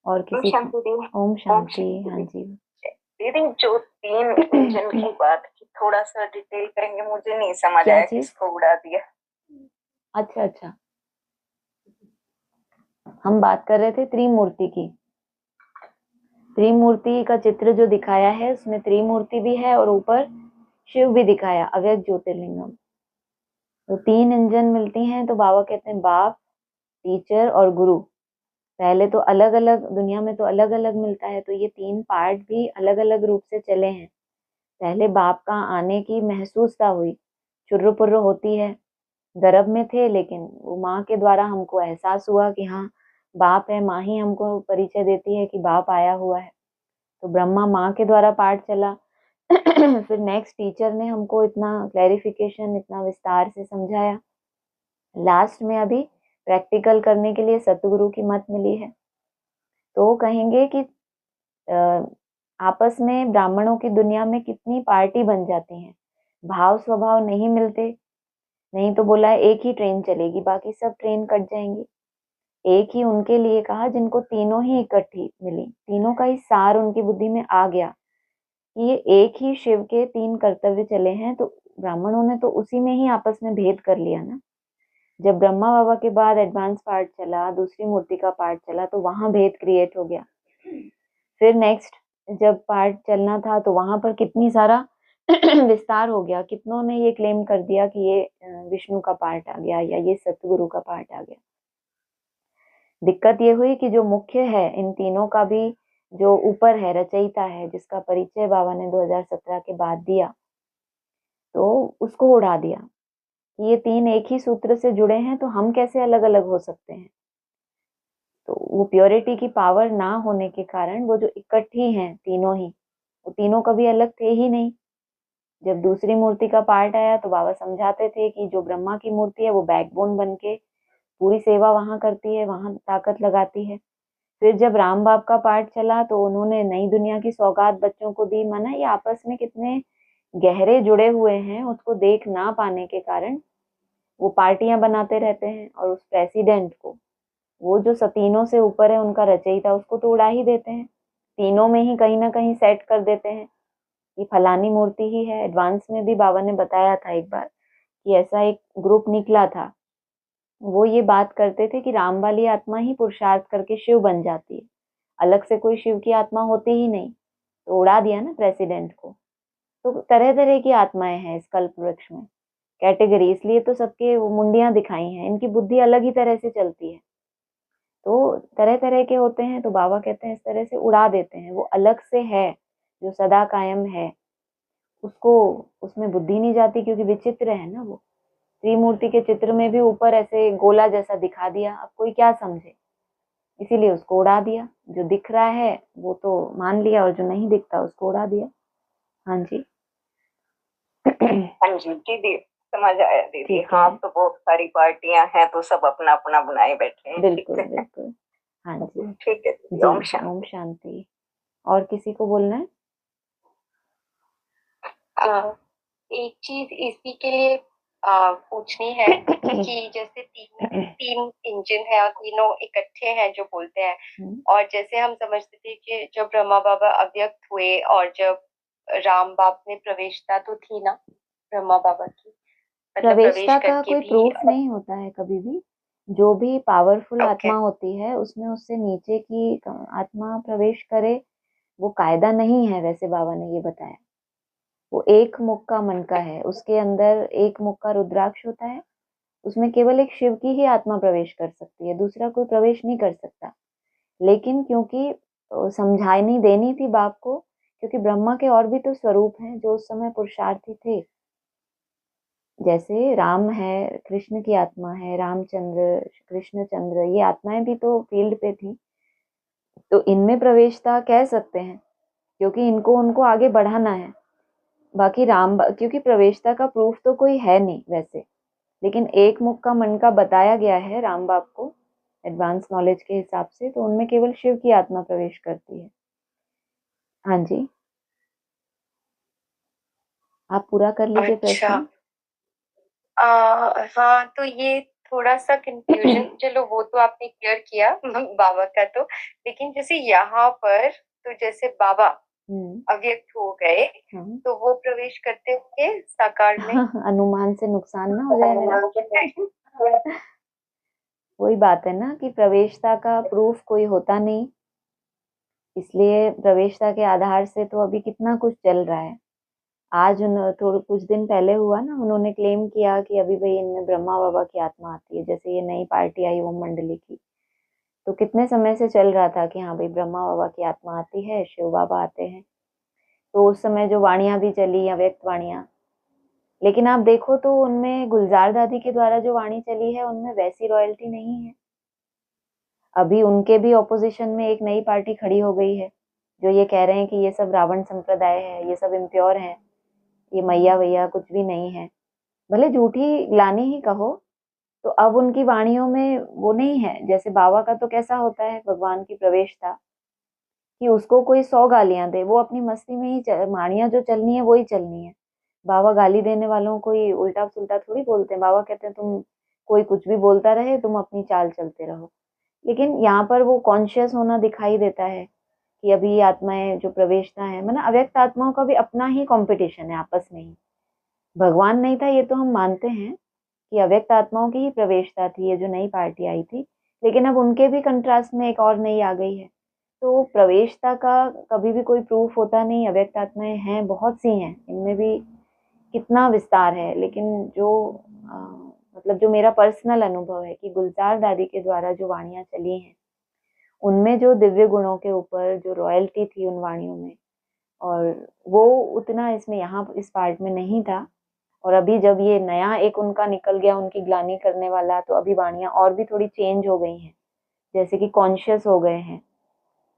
A: और
B: ओम
A: किसी
B: शांति देवी।
A: ओम
B: ओम
A: शांति।
B: शांति
A: हाँ
B: देवी।
A: जी,
B: दीदी, जो 3 इंजन की बात की, थोड़ा सा डिटेल करेंगे? मुझे नहीं समझ
A: क्या
B: आया
A: चीज?
B: किसको उड़ा दिया।
A: अच्छा अच्छा, हम बात कर रहे थे त्रिमूर्ति की। त्रिमूर्ति का चित्र जो दिखाया है उसमें त्रिमूर्ति भी है और ऊपर शिव भी दिखाया, अव्यक्त ज्योतिर्लिंगम। तो 3 इंजन मिलती हैं तो बाबा कहते हैं बाप, टीचर और गुरु। पहले तो अलग अलग दुनिया में तो अलग अलग मिलता है, तो ये 3 पार्ट भी अलग अलग रूप से चले हैं। पहले बाप का आने की महसूसता हुई, चुर्र पुर्र होती है, गर्भ में थे लेकिन वो माँ के द्वारा हमको एहसास हुआ कि हाँ बाप है, माँ ही हमको परिचय देती है कि बाप आया हुआ है। तो ब्रह्मा माँ के द्वारा पाठ चला। फिर नेक्स्ट टीचर ने हमको इतना क्लैरिफिकेशन, इतना विस्तार से समझाया। लास्ट में अभी प्रैक्टिकल करने के लिए सतगुरु की मत मिली है। तो कहेंगे कि आपस में ब्राह्मणों की दुनिया में कितनी पार्टी बन जाती हैं, भाव स्वभाव नहीं मिलते। नहीं तो बोला है एक ही ट्रेन चलेगी, बाकी सब ट्रेन कट जाएंगी। एक ही उनके लिए कहा जिनको तीनों ही इकट्ठी मिली, तीनों का ही सार उनकी बुद्धि में आ गया कि ये एक ही शिव के 3 कर्तव्य चले हैं। तो ब्राह्मणों ने तो उसी में ही आपस में भेद कर लिया ना। जब ब्रह्मा बाबा के बाद एडवांस पार्ट चला, दूसरी मूर्ति का पार्ट चला, तो वहां भेद क्रिएट हो गया। फिर नेक्स्ट जब पार्ट चलना था तो वहां पर कितनी सारा विस्तार हो गया। कितनों ने ये क्लेम कर दिया कि ये विष्णु का पार्ट आ गया या ये सतगुरु का पार्ट आ गया। दिक्कत ये हुई कि जो मुख्य है इन तीनों का भी, जो ऊपर है, रचयिता है, जिसका परिचय बाबा ने 2017 के बाद दिया, तो उसको उड़ा दिया कि ये 3 एक ही सूत्र से जुड़े हैं तो हम कैसे अलग अलग हो सकते हैं। तो वो प्योरिटी की पावर ना होने के कारण वो जो इकट्ठी हैं तीनों ही, वो तीनों कभी अलग थे ही नहीं। जब दूसरी मूर्ति का पार्ट आया तो बाबा समझाते थे कि जो ब्रह्मा की मूर्ति है वो बैकबोन बन के पूरी सेवा वहां करती है, वहां ताकत लगाती है। फिर जब राम बाप का पार्ट चला तो उन्होंने नई दुनिया की सौगात बच्चों को दी। माना ये आपस में कितने गहरे जुड़े हुए हैं, उसको देख ना पाने के कारण वो पार्टियां बनाते रहते हैं। और उस प्रेसिडेंट को, वो जो तीनों से ऊपर है, उनका रचयिता, उसको तो उड़ा ही देते हैं। तीनों में ही कहीं ना कहीं सेट कर देते हैं कि फलानी मूर्ति ही है। एडवांस में भी बाबा ने बताया था एक बार कि ऐसा एक ग्रुप निकला था, वो ये बात करते थे कि राम वाली आत्मा ही पुरुषार्थ करके शिव बन जाती है, अलग से कोई शिव की आत्मा होती ही नहीं। तो उड़ा दिया ना प्रेसिडेंट को। तो तरह तरह की आत्माएं हैं इस कल्प वृक्ष में, कैटेगरी, इसलिए तो सबके वो मुंडियां दिखाई हैं, इनकी बुद्धि अलग ही तरह से चलती है। तो तरह तरह के होते हैं। तो बाबा कहते हैं इस तरह से उड़ा देते हैं। वो अलग से है जो सदा कायम है, उसको, उसमें बुद्धि नहीं जाती क्योंकि विचित्र है ना वो। त्रिमूर्ति के चित्र में भी ऊपर ऐसे गोला जैसा दिखा दिया, अब कोई क्या समझे, इसीलिए उसको उड़ा दिया। जो दिख रहा है वो तो मान लिया और जो नहीं दिखता उसको उड़ा दिया। हाँ जी।
B: हाँ जी दीदी, समझ आया दीदी।
A: ठीक
B: हाँ,
A: है,
B: तो बहुत सारी पार्टियां हैं तो सब अपना अपना बनाए बैठे हैं।
A: बिल्कुल
B: ठीक है,
A: बिल्कुल। हाँ जी,
B: ठीक है दीदी।
A: जी
B: ओम
A: जी, ओम
B: शांति।
A: शांति। और किसी को बोलना है?
B: एक चीज इसी के लिए पूछनी है कि जैसे तीन तीन इंजन है और तीनों इकट्ठे हैं जो बोलते हैं, और जैसे हम समझते थे कि जब ब्रह्मा बाबा अव्यक्त हुए और जब राम बाप ने प्रवेशता तो थी ना ब्रह्मा बाबा की, मतलब प्रवेश
A: प्रवेशता का
B: करके
A: कोई
B: भी।
A: प्रूफ नहीं होता है कभी भी। जो भी पावरफुल
B: ओके।
A: आत्मा होती है उसमें उससे नीचे की आत्मा प्रवेश करे, वो कायदा नहीं है। वैसे बाबा ने ये बताया, वो एक मुख का मन का है, उसके अंदर एक मुख का रुद्राक्ष होता है, उसमें केवल एक शिव की ही आत्मा प्रवेश कर सकती है, दूसरा कोई प्रवेश नहीं कर सकता। लेकिन क्योंकि समझानी देनी थी बाप को, क्योंकि ब्रह्मा के और भी तो स्वरूप हैं जो उस समय पुरुषार्थी थे। जैसे राम है, कृष्ण की आत्मा है, रामचंद्र, कृष्णचंद्र, ये आत्माएं भी तो फील्ड पे थी। तो इनमें प्रवेशता कह सकते हैं क्योंकि इनको उनको आगे बढ़ाना है। बाकी क्योंकि प्रवेशता का प्रूफ तो कोई है नहीं वैसे, लेकिन एक मुख का मन का बताया गया है राम बाप को एडवांस नॉलेज के हिसाब से, तो उनमें केवल शिव की आत्मा प्रवेश करती है। हाँ जी, आप पूरा कर लीजिए
B: अच्छा।
A: प्रश्न।
B: हाँ, तो ये थोड़ा सा कंफ्यूजन, चलो वो तो आपने क्लियर किया बाबा का तो। लेकिन जैसे यहाँ पर, तो जैसे बाबा
A: हम्म।
B: अव्यक्त हो गए,
A: हाँ।
B: तो वो प्रवेश करते होंगे साकार में।
A: अनुमान से नुकसान ना हो जाए मेरा। वही बात है ना कि प्रवेशता का प्रूफ कोई होता नहीं, इसलिए प्रवेशता के आधार से तो अभी कितना कुछ चल रहा है। आज उन थोड़े कुछ दिन पहले हुआ ना, उन्होंने क्लेम किया कि अभी भाई इनमें ब्रह्मा बाबा की आत्मा आती है, जैसे ये नई पार्टी आई ओम मंडली की। तो कितने समय से चल रहा था कि हाँ भाई ब्रह्मा बाबा की आत्मा आती है, शिव बाबा आते हैं। तो उस समय जो वाणियां भी चली, अव्यक्त वाणियां, लेकिन आप देखो तो उनमें गुलजार दादी के द्वारा जो वाणी चली है उनमें वैसी रॉयल्टी नहीं है। अभी उनके भी ऑपोजिशन में एक नई पार्टी खड़ी हो गई है, जो ये कह रहे हैं कि ये सब रावण संप्रदाय है, ये सब इम्प्योर है, ये मैया वैया कुछ भी नहीं है। भले झूठी ग्लानि ही कहो, तो अब उनकी वाणियों में वो नहीं है। जैसे बाबा का तो कैसा होता है, भगवान की प्रवेशता, कि उसको कोई 100 गालियां दे, वो अपनी मस्ती में ही वाणियां जो चलनी है वो ही चलनी है। बाबा गाली देने वालों को ही उल्टा सुल्टा थोड़ी बोलते हैं। बाबा कहते हैं तुम कोई कुछ भी बोलता रहे, तुम अपनी चाल चलते रहो। लेकिन यहाँ पर वो कॉन्शियस होना दिखाई देता है कि अभी ये आत्माएं जो प्रवेशता है, मतलब अव्यक्त आत्माओं का भी अपना ही कंपटीशन है आपस में ही। भगवान नहीं था ये तो हम मानते हैं कि अव्यक्त आत्माओं की ही प्रवेशता थी ये जो नई पार्टी आई थी, लेकिन अब उनके भी कंट्रास्ट में एक और नई आ गई है। तो प्रवेशता का कभी भी कोई प्रूफ होता नहीं। अव्यक्त आत्माएं हैं, बहुत सी हैं, इनमें भी कितना विस्तार है। लेकिन जो अ, मतलब जो मेरा पर्सनल अनुभव है कि गुलजार दादी के द्वारा जो वाणियां चली हैं, उनमें जो दिव्य गुणों के ऊपर जो रॉयल्टी थी उन वाणियों में, और वो उतना इसमें यहाँ इस पार्ट में नहीं था। और अभी जब ये नया एक उनका निकल गया उनकी ग्लानि करने वाला, तो अभी वाणियां और भी थोड़ी चेंज हो गई हैं, जैसे कि कॉन्शियस हो गए हैं।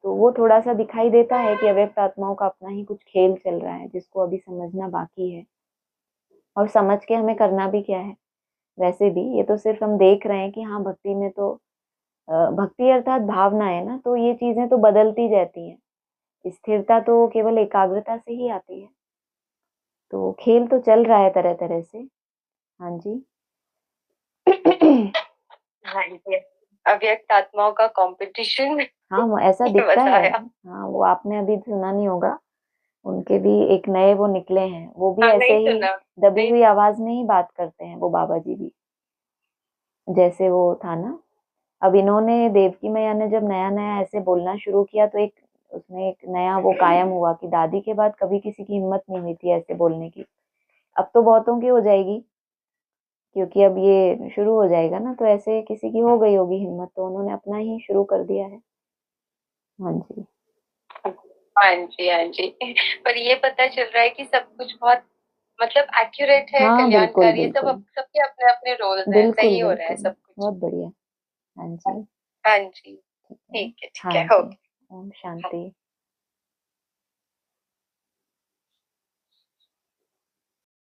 A: तो वो थोड़ा सा दिखाई देता है कि अव्यक्त आत्माओं का अपना ही कुछ खेल चल रहा है, जिसको अभी समझना बाकी है। और समझ के हमें करना भी क्या है। वैसे भी ये तो सिर्फ हम देख रहे हैं कि हाँ भक्ति में तो भक्ति अर्थात भावना है ना, तो ये चीजें तो बदलती रहती हैं। स्थिरता तो केवल एकाग्रता से ही आती है। तो खेल तो चल रहा है तरह तरह से। हाँ जी।
B: हाँ जी, अव्यक्त आत्माओं का कंपटीशन।
A: हाँ वो ऐसा दिखता
B: मजा
A: है।
B: आया।
A: हाँ वो आपने अभी सुना नहीं होगा, उनके भी एक नए वो निकले हैं, वो भी
B: हाँ,
A: ऐसे
B: नहीं
A: ही
B: सुना।
A: दबी
B: नहीं
A: हुई
B: सुना।
A: आवाज में ही बात करते हैं वो बाबा जी भी। जैसे वो था ना, अब इन्होंने देवकी मैया ने जब नया नया ऐसे बोलना शुरू किया, तो एक उसमें एक नया वो कायम हुआ कि दादी के बाद कभी किसी की हिम्मत नहीं हुई थी ऐसे बोलने की। अब तो बहुतों की हो जाएगी, क्योंकि अब ये शुरू हो जाएगा ना, तो ऐसे किसी की हो गई होगी हिम्मत, तो उन्होंने अपना ही शुरू कर दिया है। हाँ जी।
B: हाँ जी, हाँ जी। पर ये पता चल रहा है कि सब कुछ बहुत मतलब एक्यूरेट है,
A: हाँ बिल्कुल
B: कल्याणकारी है,
A: बिल्कुल।
B: सबके अपने अपने रोल्स हैं,
A: बिल्कुल
B: सही हो रहा है
A: बिल्कुल।
B: सब कुछ।
A: बहुत बढ़िया। हाँ जी।
B: हाँ जी।
A: ठीक है।
B: ठीक है, ठीक
A: हाँ
B: है,
A: जी।
B: ओके।
A: ओम शांति।